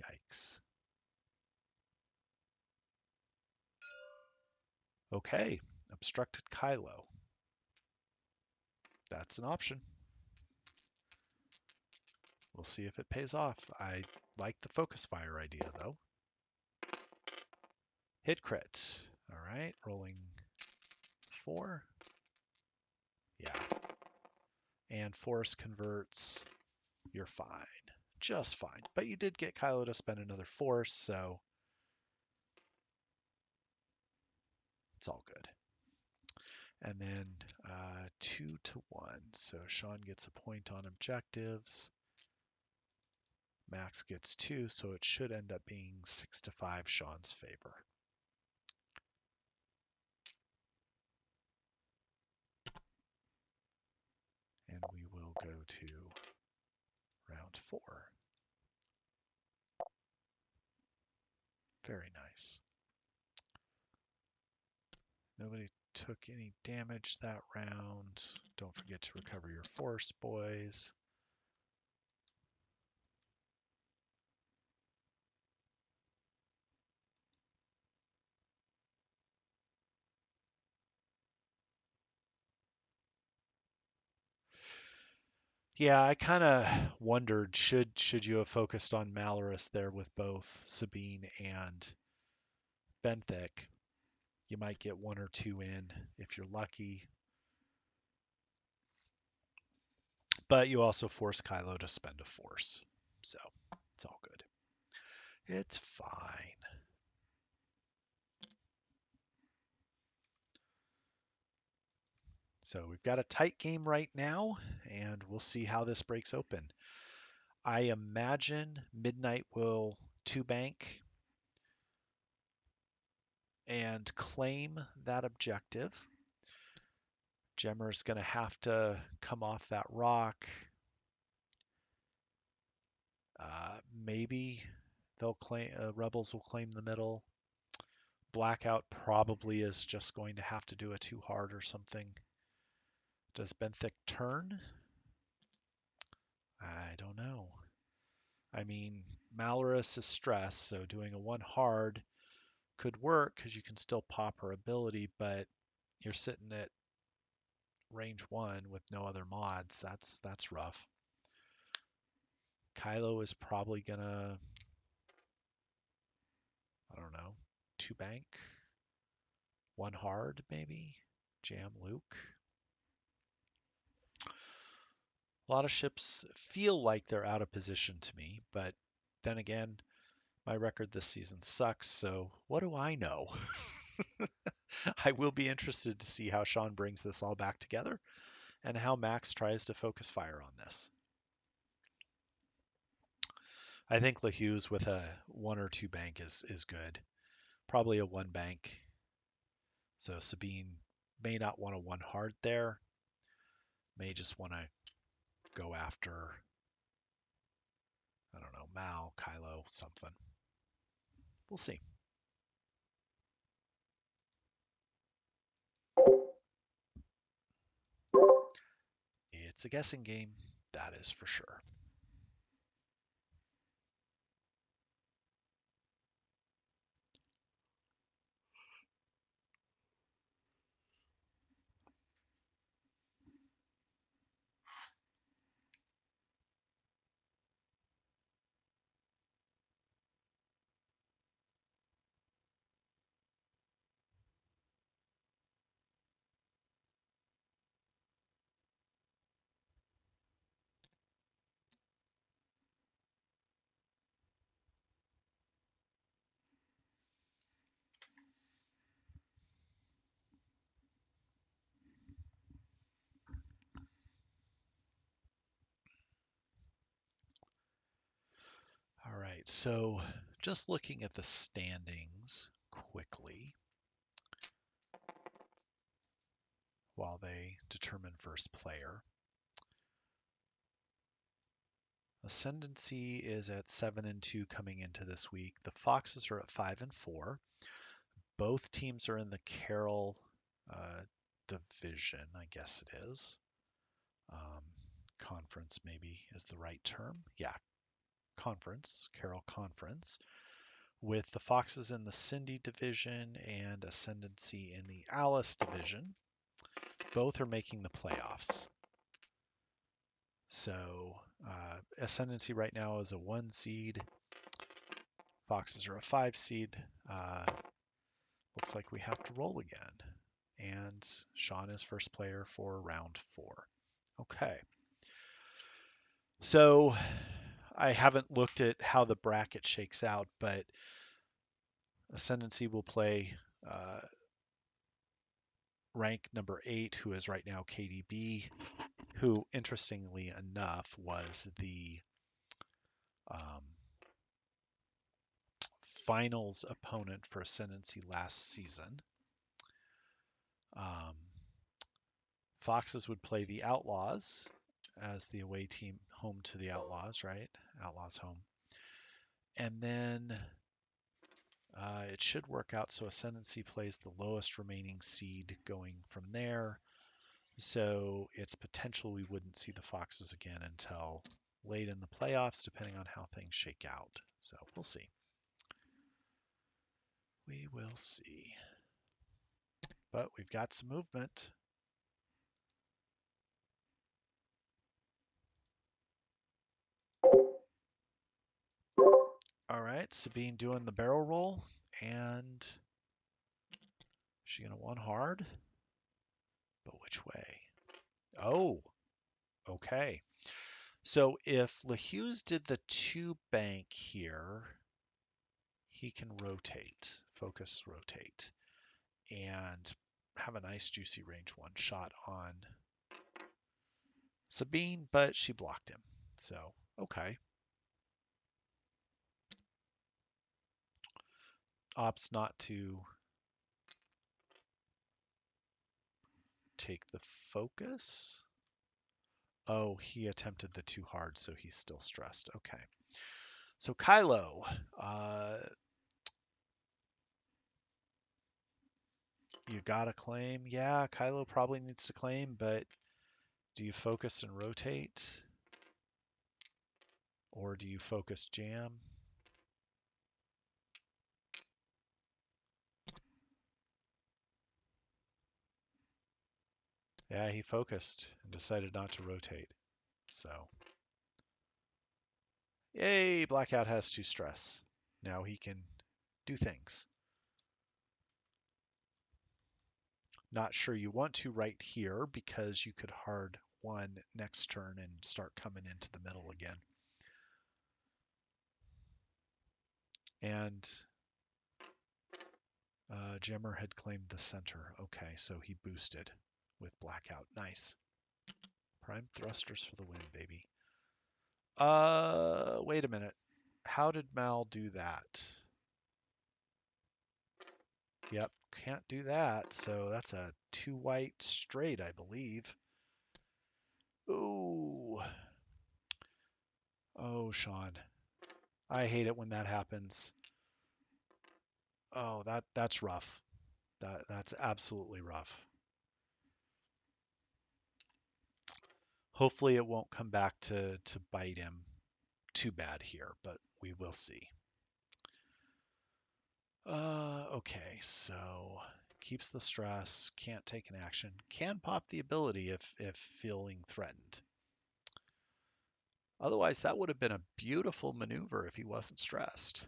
Yikes. Okay, obstructed Kylo. That's an option. We'll see if it pays off. I like the focus fire idea, though. Hit crit. All right, rolling 4. Yeah. And force converts. You're fine. Just fine. But you did get Kylo to spend another force, so it's all good. And then 2 to 1. So Sean gets a point on objectives. Max gets 2, so it should end up being 6 to 5 Sean's favor. And we will go to round 4. Very nice. Nobody took any damage that round. Don't forget to recover your force, boys. Yeah, I kind of wondered, should you have focused on Malorus there with both Sabine and Benthic? You might get 1 or 2 in if you're lucky. But you also force Kylo to spend a force. So it's all good. It's fine. So we've got a tight game right now, and we'll see how this breaks open. I imagine Midnight will 2-bank and claim that objective. Gemmer's going to have to come off that rock. Maybe they'll claim Rebels will claim the middle. Blackout probably is just going to have to do a 2 hard or something. Does Benthic turn? I don't know. I mean, Malorus is stressed, so doing a 1 hard could work because you can still pop her ability, but you're sitting at range 1 with no other mods. That's rough. Kylo is probably gonna, I don't know, 2 bank, 1 hard maybe, jam Luke. A lot of ships feel like they're out of position to me, but then again, my record this season sucks, so what do I know? I will be interested to see how Sean brings this all back together and how Max tries to focus fire on this. I think LaHughes with a 1 or 2 bank is good. Probably a 1 bank. So Sabine may not want a 1 hard there. May just want to go after, I don't know, Mal, Kylo, something. We'll see. It's a guessing game, that is for sure. All right, so just looking at the standings quickly while they determine first player. Ascendancy is at 7-2 coming into this week. The Foxes are at 5-4. Both teams are in the Carroll division, I guess it is. Conference maybe is the right term. Yeah, conference, Carroll Conference, with the Foxes in the Cindy division and Ascendancy in the Alice division. Both are making the playoffs. So Ascendancy right now is a 1 seed. Foxes are a 5 seed. Looks like we have to roll again. And Sean is first player for round 4. Okay. So I haven't looked at how the bracket shakes out, but Ascendancy will play rank number 8, who is right now KDB, who, interestingly enough, was the finals opponent for Ascendancy last season. Foxes would play the Outlaws as the away team, home to the Outlaws, right? Outlaws home. And then it should work out so Ascendancy plays the lowest remaining seed going from there. So it's potential we wouldn't see the Foxes again until late in the playoffs, depending on how things shake out. So we'll see. We will see. But we've got some movement. All right, Sabine doing the barrel roll, and is she gonna 1 hard? But which way? Oh, okay. So if LaHughes did the 2 bank here, he can rotate, focus rotate, and have a nice juicy range 1 shot on Sabine, but she blocked him. So, okay. Opts not to take the focus. Oh, he attempted the 2 hard, so he's still stressed. Okay. So Kylo, you got to claim. Yeah, Kylo probably needs to claim, but do you focus and rotate? Or do you focus jam? Yeah, he focused and decided not to rotate. So, yay, Blackout has 2 stress. Now he can do things. Not sure you want to right here because you could hard 1 next turn and start coming into the middle again. And Jimmer had claimed the center. Okay, so he boosted with Blackout. Nice. Prime thrusters for the win, baby. Wait a minute. How did Mal do that? Yep, can't do that. So that's a 2 white straight, I believe. Ooh. Oh, Sean. I hate it when that happens. Oh, that's rough. That's absolutely rough. Hopefully it won't come back to bite him too bad here, but we will see. Okay, so keeps the stress, can't take an action, can pop the ability if feeling threatened. Otherwise, that would have been a beautiful maneuver if he wasn't stressed.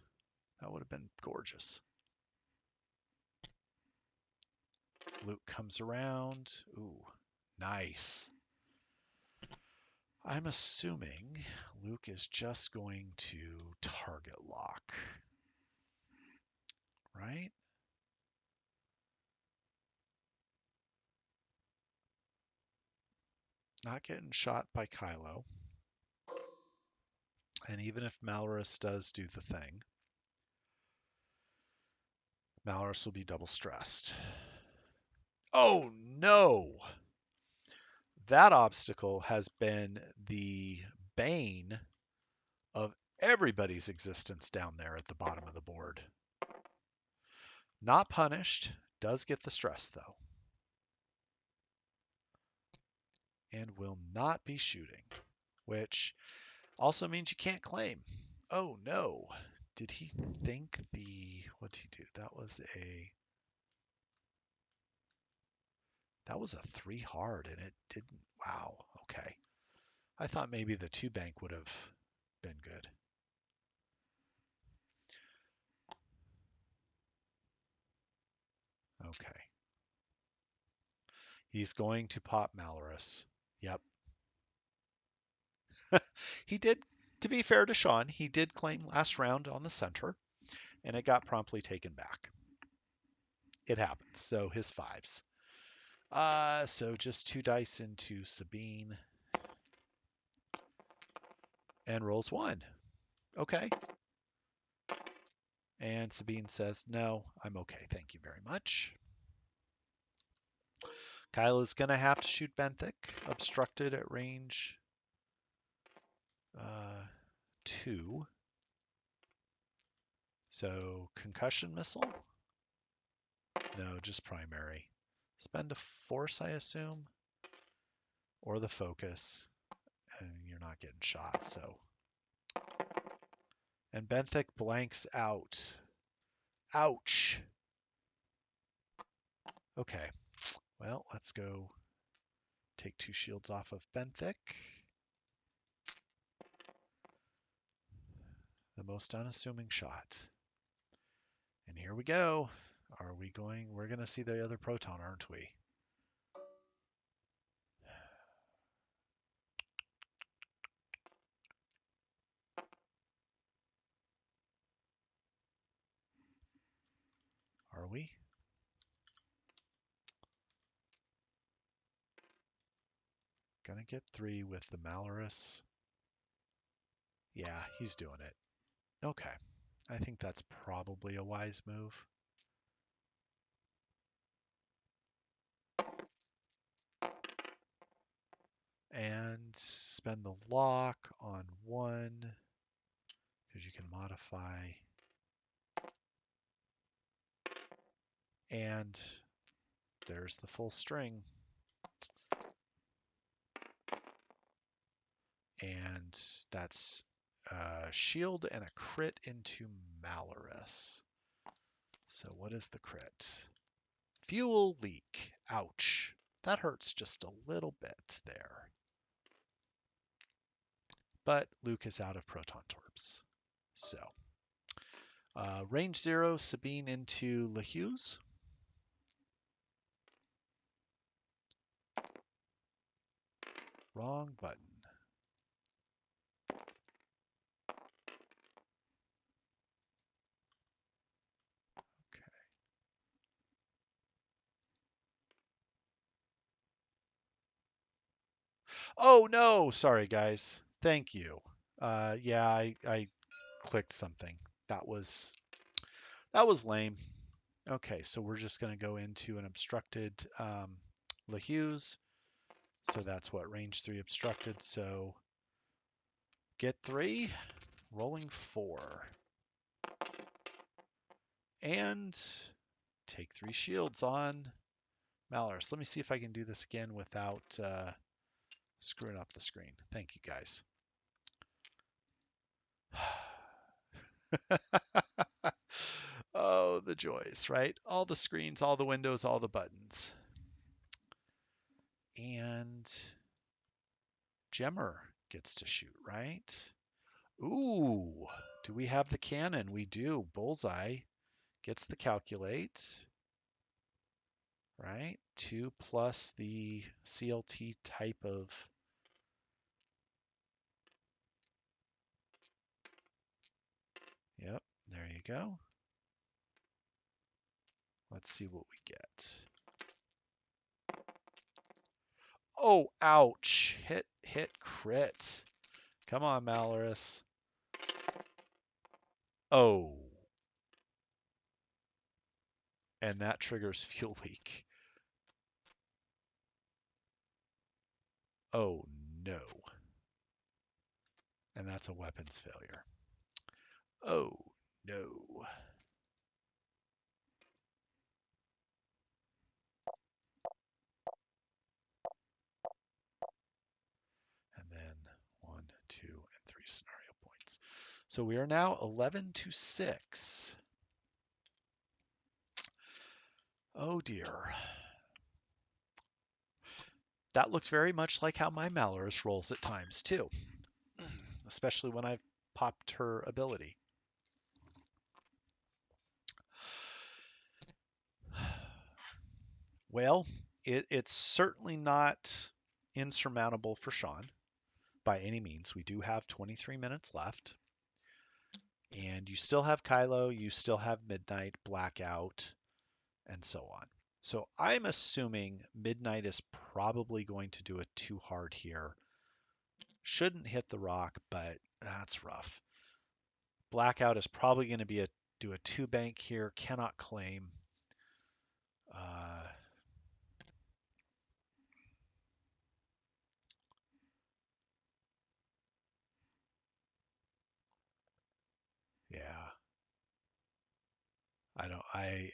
That would have been gorgeous. Luke comes around. Ooh, nice. I'm assuming Luke is just going to target lock, right? Not getting shot by Kylo. And even if Malorus does do the thing, Malorus will be double stressed. Oh no! That obstacle has been the bane of everybody's existence down there at the bottom of the board. Not punished, does get the stress though. And will not be shooting, which also means you can't claim. Oh no. Did he think what did he do? That was a 3 hard and it didn't. Wow. Okay. I thought maybe the 2 bank would have been good. Okay. He's going to pop Malorus. Yep. He did, to be fair to Sean, he did claim last round on the center, and it got promptly taken back. It happens. So his 5s. So just 2 dice into Sabine. And rolls 1. Okay. And Sabine says, no, I'm okay. Thank you very much. Kylo's going to have to shoot Benthic, obstructed at range 2. So concussion missile? No, just primary. Spend a force, I assume, or the focus, and you're not getting shot. So, and Benthic blanks out. Ouch. Okay, well, let's go take 2 shields off of Benthic. The most unassuming shot. And here we go. Are we going? We're going to see the other proton, aren't we? Are we? Gonna get 3 with the Malorus. Yeah, he's doing it. Okay. I think that's probably a wise move. And spend the lock on 1 because you can modify. And there's the full string. And that's shield and a crit into Malorus. So what is the crit? Fuel leak. Ouch. That hurts just a little bit there. But Luke is out of proton torps. So range 0, Sabine into LeHughes. Wrong button. Okay. Oh no, sorry guys. Thank you. Yeah, I clicked something. That was lame. Okay, so we're just going to go into an obstructed LeHughes. So that's what, range 3 obstructed. So get 3, rolling 4. And take 3 shields on Malorus. Let me see if I can do this again without screwing up the screen. Thank you guys. Oh, the joys, right? All the screens, all the windows, all the buttons. And Gemmer gets to shoot, right? Ooh, do we have the cannon? We do. Bullseye gets the calculate, right? 2 plus the CLT type of. Yep, there you go. Let's see what we get. Oh, ouch. Hit, crit. Come on, Malorus. Oh. And that triggers fuel leak. Oh, no. And that's a weapons failure. Oh, no. And then 1, 2, and 3 scenario points. So we are now 11-6. Oh dear. That looks very much like how my Malorus rolls at times too, especially when I've popped her ability. Well, it's certainly not insurmountable for Sean by any means. We do have 23 minutes left. And you still have Kylo, you still have Midnight, Blackout, and so on. So I'm assuming Midnight is probably going to do it too hard here. Shouldn't hit the rock, but that's rough. Blackout is probably going to do a 2 bank here. Cannot claim. Yeah.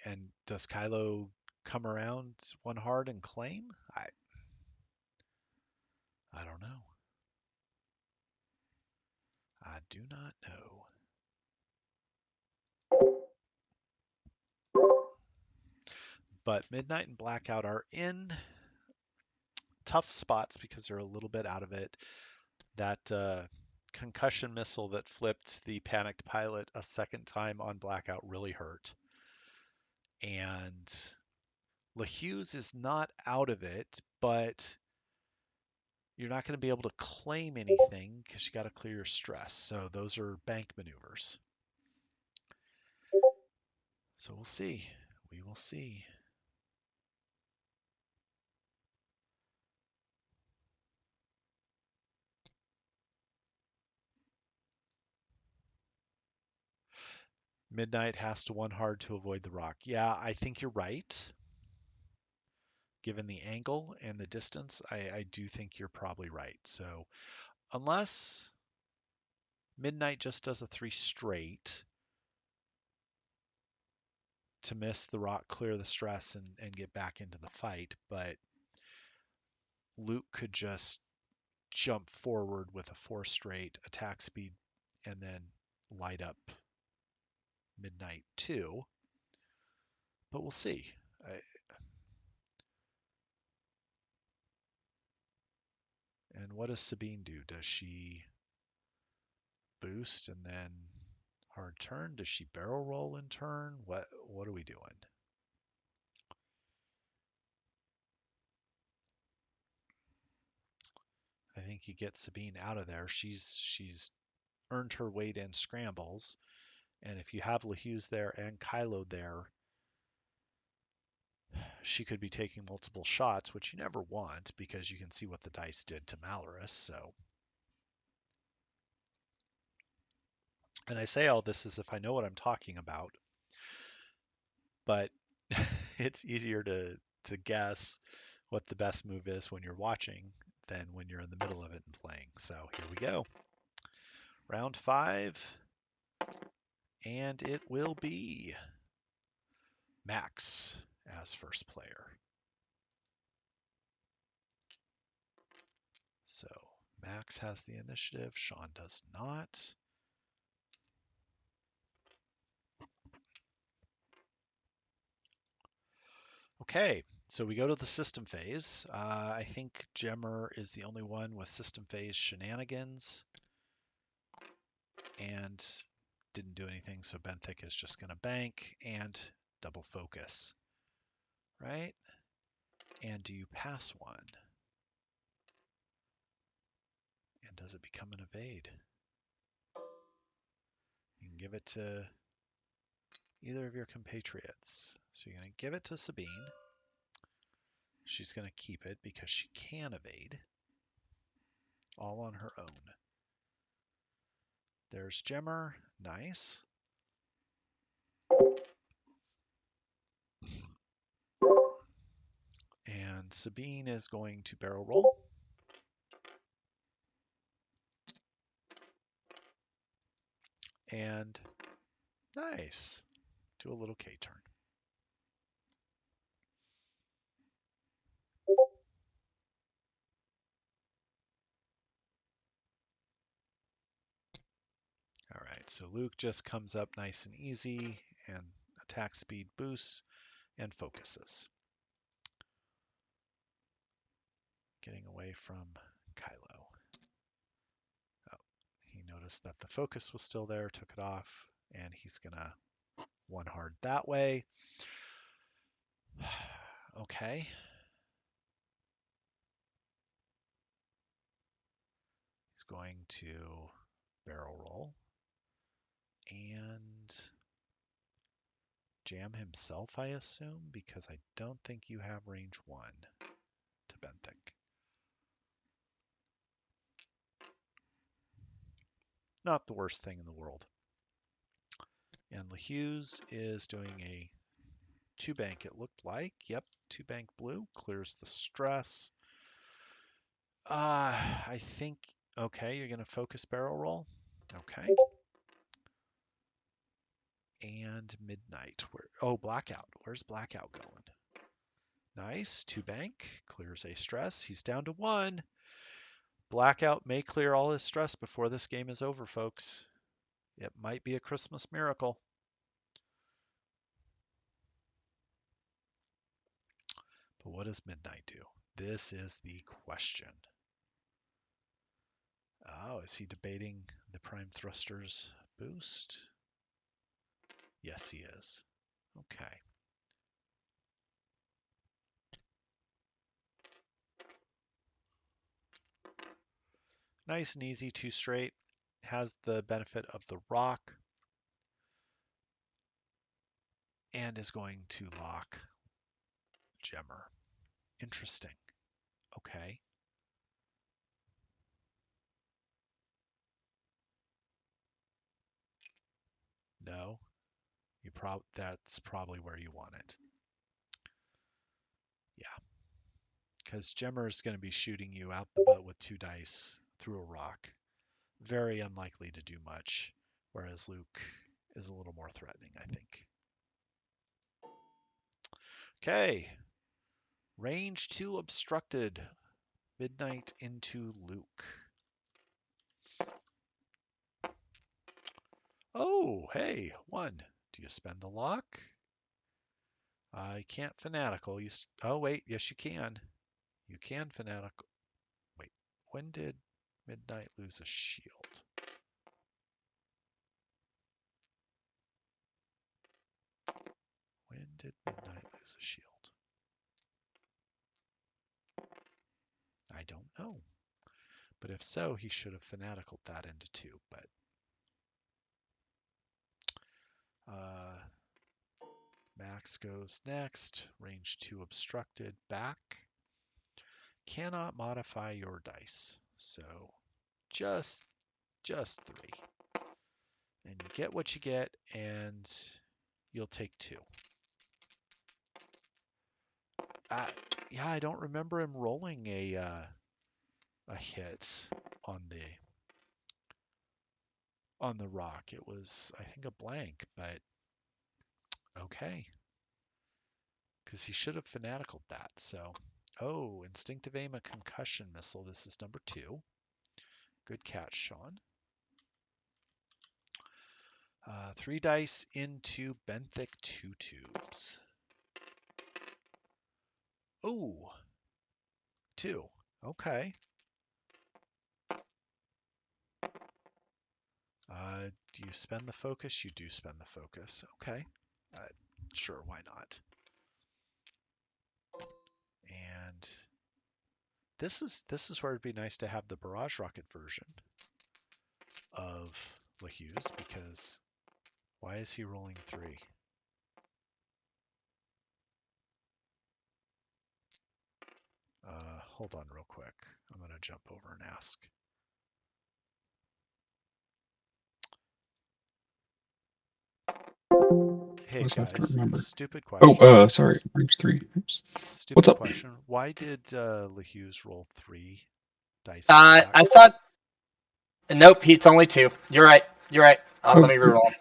And does Kylo come around 1 hard and claim? I don't know. I do not know. But Midnight and Blackout are in tough spots because they're a little bit out of it. That concussion missile that flipped the panicked pilot a second time on Blackout really hurt. And LeHughes is not out of it, but you're not going to be able to claim anything because you got to clear your stress. So those are bank maneuvers. So we'll see. We will see. Midnight has to 1 hard to avoid the rock. Yeah, I think you're right. Given the angle and the distance, I do think you're probably right. So unless Midnight just does a 3 straight to miss the rock, clear the stress, and get back into the fight, but Luke could just jump forward with a 4 straight attack speed and then light up Midnight too. But we'll see. And what does Sabine do? Does she boost and then hard turn? Does she barrel roll in turn? What are we doing? I think you get Sabine out of there. She's earned her weight in scrambles, and if you have LeHugh's there and Kylo there, she could be taking multiple shots, which you never want because you can see what the dice did to Malorus. So, and I say all this as if I know what I'm talking about, but it's easier to guess what the best move is when you're watching than when you're in the middle of it and playing. So here we go. Round 5, and it will be Max as first player. So Max has the initiative, Sean does not. Okay, so we go to the system phase. I think Gemmer is the only one with system phase shenanigans and didn't do anything, so Benthic is just going to bank and double focus, right? And do you pass one? And does it become an evade? You can give it to either of your compatriots. So you're going to give it to Sabine. She's going to keep it because she can evade all on her own. There's Gemmer. Nice. And Sabine is going to barrel roll. And nice. Do a little K turn. All right, so Luke just comes up nice and easy and attack speed boosts and focuses. Getting away from Kylo. Oh, he noticed that the focus was still there, took it off, and he's gonna one hard that way. Okay. He's going to barrel roll and jam himself, I assume, because I don't think you have range 1 to Benthic. Not the worst thing in the world. And LeHugh's is doing a 2 bank, it looked like. Yep, 2 bank blue, clears the stress. I think, okay, you're going to focus barrel roll. Okay. And Midnight. Blackout. Where's Blackout going? Nice. 2 bank. Clears a stress. He's down to 1. Blackout may clear all his stress before this game is over, folks. It might be a Christmas miracle. But what does Midnight do? This is the question. Oh, is he debating the Prime Thruster's boost? Yes, he is. Okay. Nice and easy, 2 straight. Has the benefit of the rock. And is going to lock Gemmer. Interesting. Okay. No. That's probably where you want it. Yeah. Because Gemmer is going to be shooting you out the butt with 2 dice through a rock. Very unlikely to do much, whereas Luke is a little more threatening, I think. Okay. Range 2 obstructed. Midnight into Luke. Oh, hey, 1. Do you spend the lock? I can't fanatical. Oh, wait, yes, you can. You can fanatical. Wait, when did Midnight lose a shield? When did Midnight lose a shield? I don't know. But if so, he should have fanaticaled that into 2. But Max goes next. Range 2 obstructed. Back. Cannot modify your dice. So just 3. And you get what you get, and you'll take 2. Yeah, I don't remember him rolling a hit on the rock. It was, I think, a blank, but okay, because he should have fanaticaled that. So, oh, instinctive aim, a concussion missile. This is number 2. Good catch, Sean. 3 dice into benthic 2 tubes. Oh, 2. Okay. Do you spend the focus? You do spend the focus. Okay. Sure, why not? And this is where it'd be nice to have the barrage rocket version of LaHughes, because why is he rolling 3? Hold on real quick. I'm going to jump over and ask. Hey Let's have to guys, remember. stupid Oh, question. sorry. Range 3. Oops. What's Stupid up? question. Why did LaHughes roll 3 dice in the back? I thought. Nope, it's only 2. You're right. You're right. Oh, Let me reroll.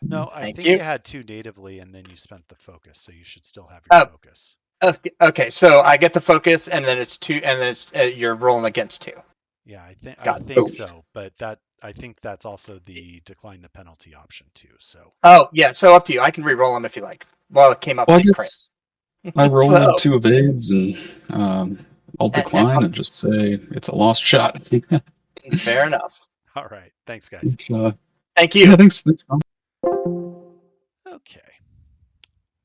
No, I Thank think you. you had 2 natively, and then you spent the focus, so you should still have your Oh, focus. okay. So I get the focus, and then it's 2, and then it's you're rolling against 2. Yeah, I Got it. think so, but I think that's also the decline the penalty option too. So Oh, yeah. So up to you. I can re-roll them if you like. Well, it came up well, I big crit. guess I So, rolled 2 evades and I'll and decline and just say it's a lost shot. fair enough. all right, thanks guys. Which, Thank yeah, you. thanks. Ron. Okay,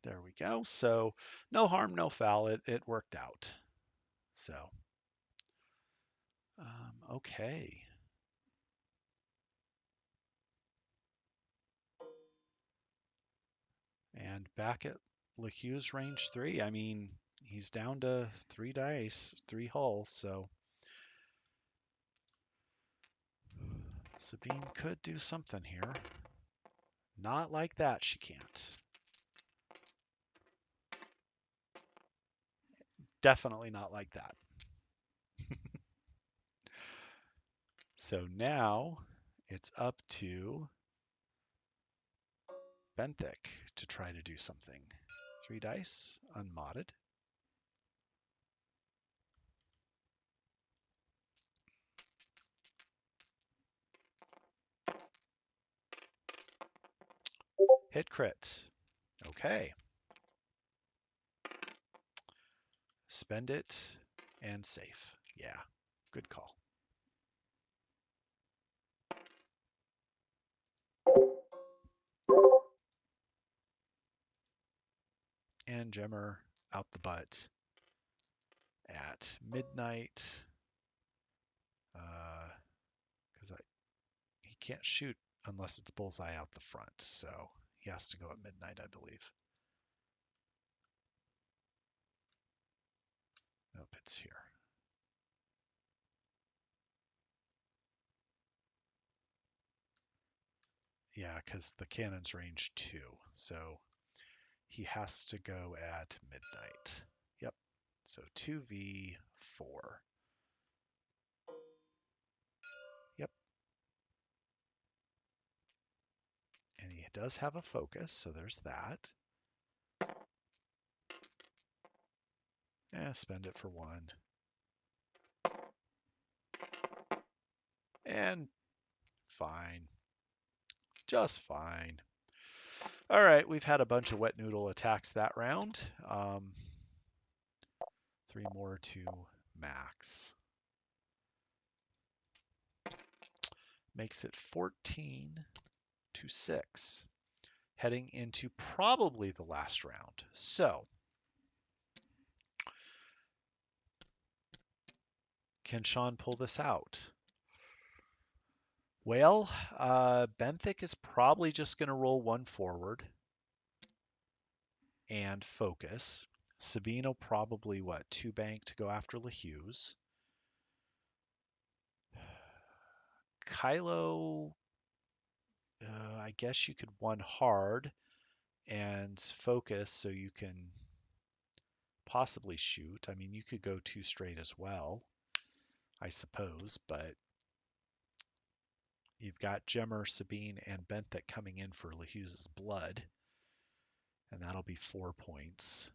there we go. So no harm, no foul. It worked out. So okay, and back at LaHugh's range 3. I mean, he's down to 3 dice, 3 hull. So Sabine could do something here. Not like that, she can't. Definitely not like that. So now it's up to Benthic to try to do something. 3 dice, unmodded. Hit crit. Okay. Spend it and safe. Yeah, good call. And Gemmer out the butt at midnight. Because he can't shoot unless it's bullseye out the front. So he has to go at midnight, I believe. Nope, it's here. Yeah, because the cannon's range 2. So he has to go at midnight. Yep. So 2v4. Yep. And he does have a focus, so there's that. Spend it for 1. And fine. Just fine. All right, we've had a bunch of wet noodle attacks that round. 3 more to max. Makes it 14 to 6. Heading into probably the last round. So, can Sean pull this out? Well, Benthic is probably just going to roll 1 forward and focus. Sabine will probably, 2 bank to go after LaHughes. Kylo, I guess you could 1 hard and focus so you can possibly shoot. I mean, you could go 2 straight as well, I suppose, but you've got Jemmer, Sabine, and Benthic coming in for LaHughes' blood, and that'll be 4 points.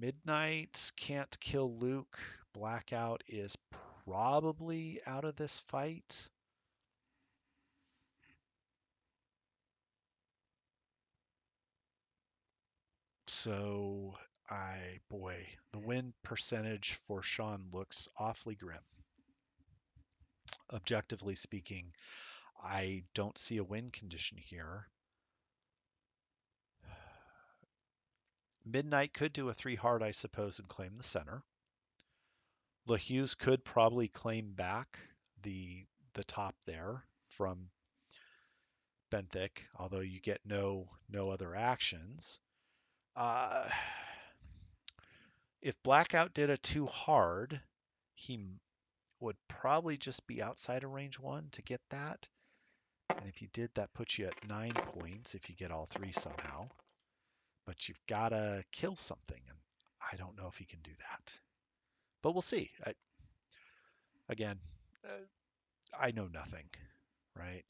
Midnight can't kill Luke. Blackout is probably out of this fight. So, boy, the win percentage for Sean looks awfully grim. Objectively speaking, I don't see a win condition here. Midnight could do a 3 hard, I suppose, and claim the center. LaHughes could probably claim back the top there from Benthic, although you get no other actions. If Blackout did a 2 hard, he would probably just be outside of range 1 to get that. And if you did, that puts you at 9 points if you get all 3 somehow. But you've got to kill something, and I don't know if he can do that. But we'll see. Again, I know nothing, right?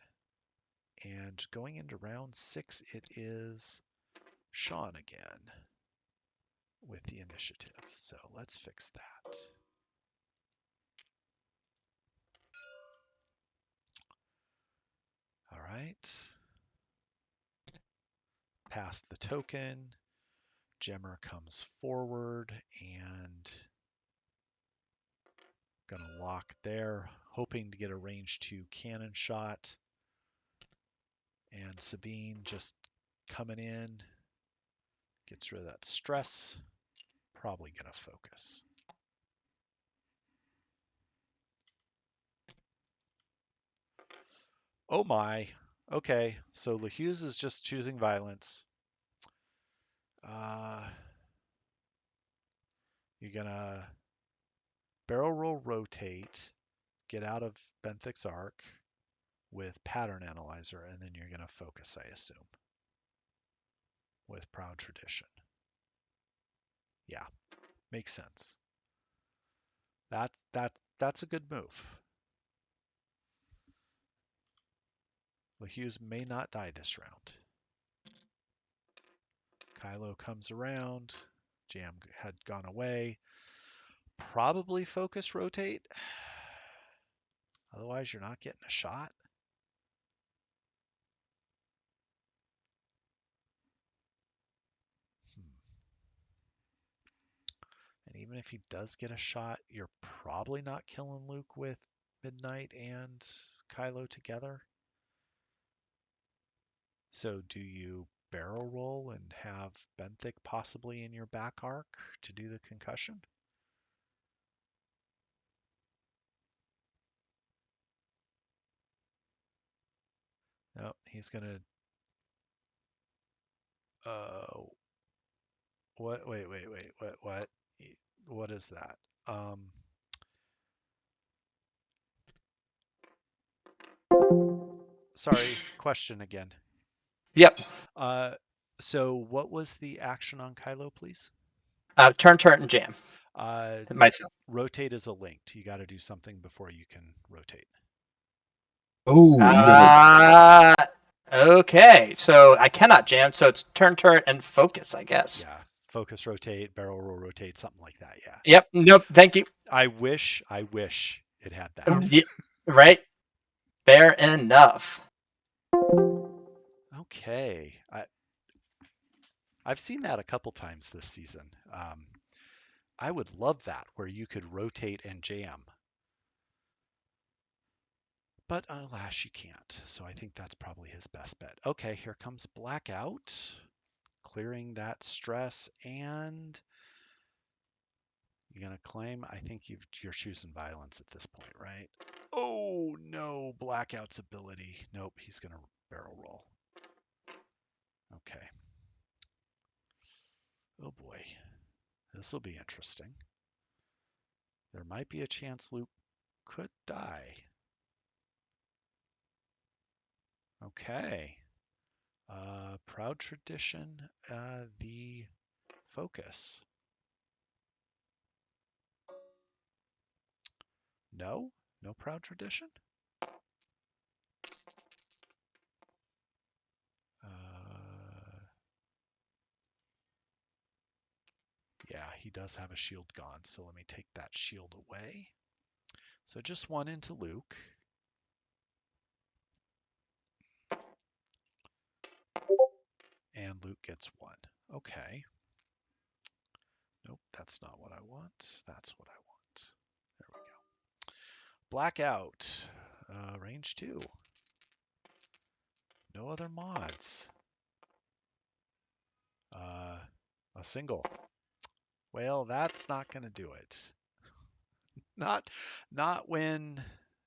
And going into round 6, it is Sean again with the initiative. So let's fix that. All right. Pass the token. Jemmer comes forward and gonna lock there, hoping to get a range 2 cannon shot. And Sabine just coming in, gets rid of that stress. Probably gonna focus. Oh my. Okay, so LaHughes is just choosing violence. You're gonna barrel roll rotate, get out of Benthic's arc with pattern analyzer, and then you're gonna focus, I assume, with proud tradition. Yeah, makes sense. That's a good move. LaHughes may not die this round. Kylo comes around. Jam had gone away. Probably focus rotate. Otherwise, you're not getting a shot. And even if he does get a shot, you're probably not killing Luke with Midnight and Kylo together. So do you barrel roll and have Benthic possibly in your back arc to do the concussion? No, he's gonna. What? Wait. What? What is that? Sorry. Question again. Yep. So what was the action on Kylo, please? Turn, and jam. Myself. Rotate is a linked. You got to do something before you can rotate. Oh, you gotta. Okay. So I cannot jam. So it's turn, and focus, I guess. Yeah. Focus, rotate, barrel roll, rotate, something like that. Yeah. Yep. Nope. Thank you. I wish it had that. Right. Fair enough. Okay. I've seen that a couple times this season. I would love that where you could rotate and jam. But alas, you can't. So I think that's probably his best bet. Okay, here comes Blackout, clearing that stress, and you're gonna claim. I think you're choosing violence at this point, right? Oh no, Blackout's ability. Nope, he's gonna barrel roll. Okay. Oh boy, this will be interesting. There might be a chance Luke could die. Okay. Proud tradition, the focus. No? No proud tradition? Yeah, he does have a shield gone, so let me take that shield away. So just one into Luke. And Luke gets one. Okay. Nope, that's not what I want. That's what I want. There we go. Blackout. Range 2. No other mods. A single. Well, that's not going to do it. Not when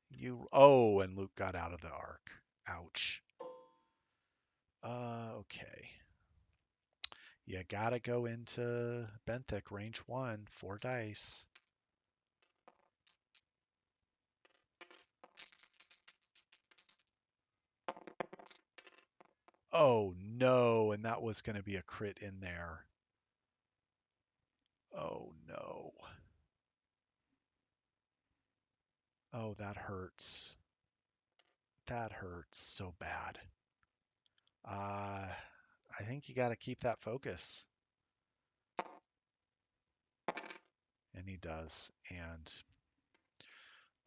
you... Oh, and Luke got out of the arc. Ouch. Okay. You gotta go into Benthic, range 1, 4 dice. Oh no, and that was gonna be a crit in there. Oh no. Oh, that hurts. That hurts so bad. I think you gotta keep that focus. And he does. And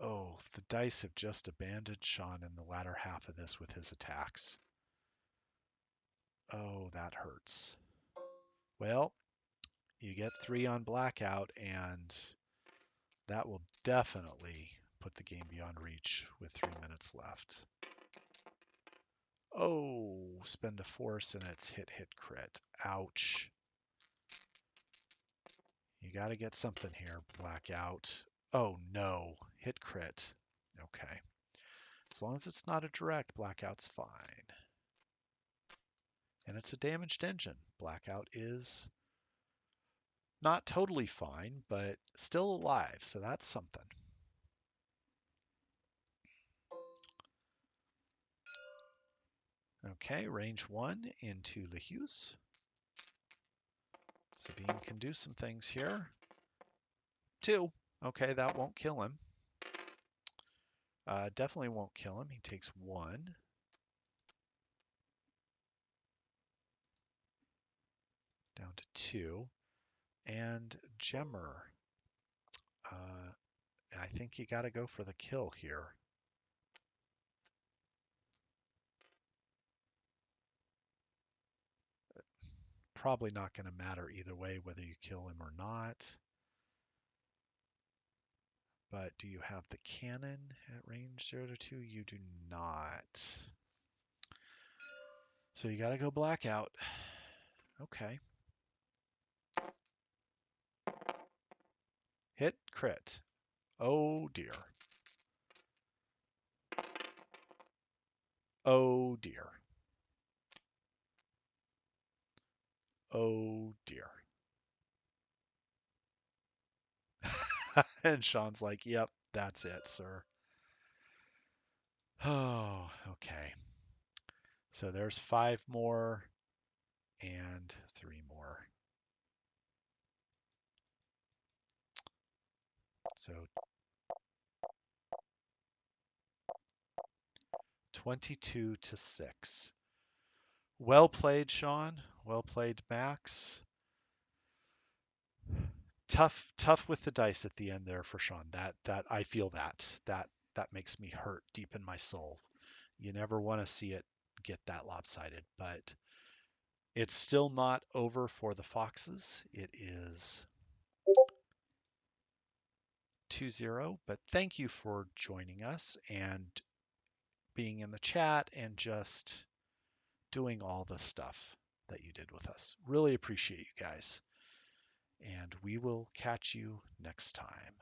oh, the dice have just abandoned Sean in the latter half of this with his attacks. Oh, that hurts. Well, you get 3 on Blackout, and that will definitely put the game beyond reach with 3 minutes left. Oh, spend a force and it's hit, crit. Ouch. You got to get something here, Blackout. Oh no, hit, crit. Okay. As long as it's not a direct, Blackout's fine. And it's a damaged engine. Blackout is not totally fine, but still alive, so that's something. Okay, range 1 into the Hughes. Sabine can do some things here. 2. Okay, that won't kill him. Definitely won't kill him. He takes 1. Down to 2. And Gemmer. I think you got to go for the kill here. Probably not going to matter either way whether you kill him or not. But do you have the cannon at range 0 to 2? You do not. So you got to go Blackout. Okay. Hit, crit. Oh dear. Oh dear. Oh dear. And Sean's like, yep, that's it, sir. Oh, okay. So there's 5 more and 3 more. So 22 to 6. Well played, Sean. Well played, Max. Tough with the dice at the end there for Sean. That I feel that makes me hurt deep in my soul. You never want to see it get that lopsided, but it's still not over for the Foxes. It is 2-0, but thank you for joining us and being in the chat and just doing all the stuff that you did with us. Really appreciate you guys. And we will catch you next time.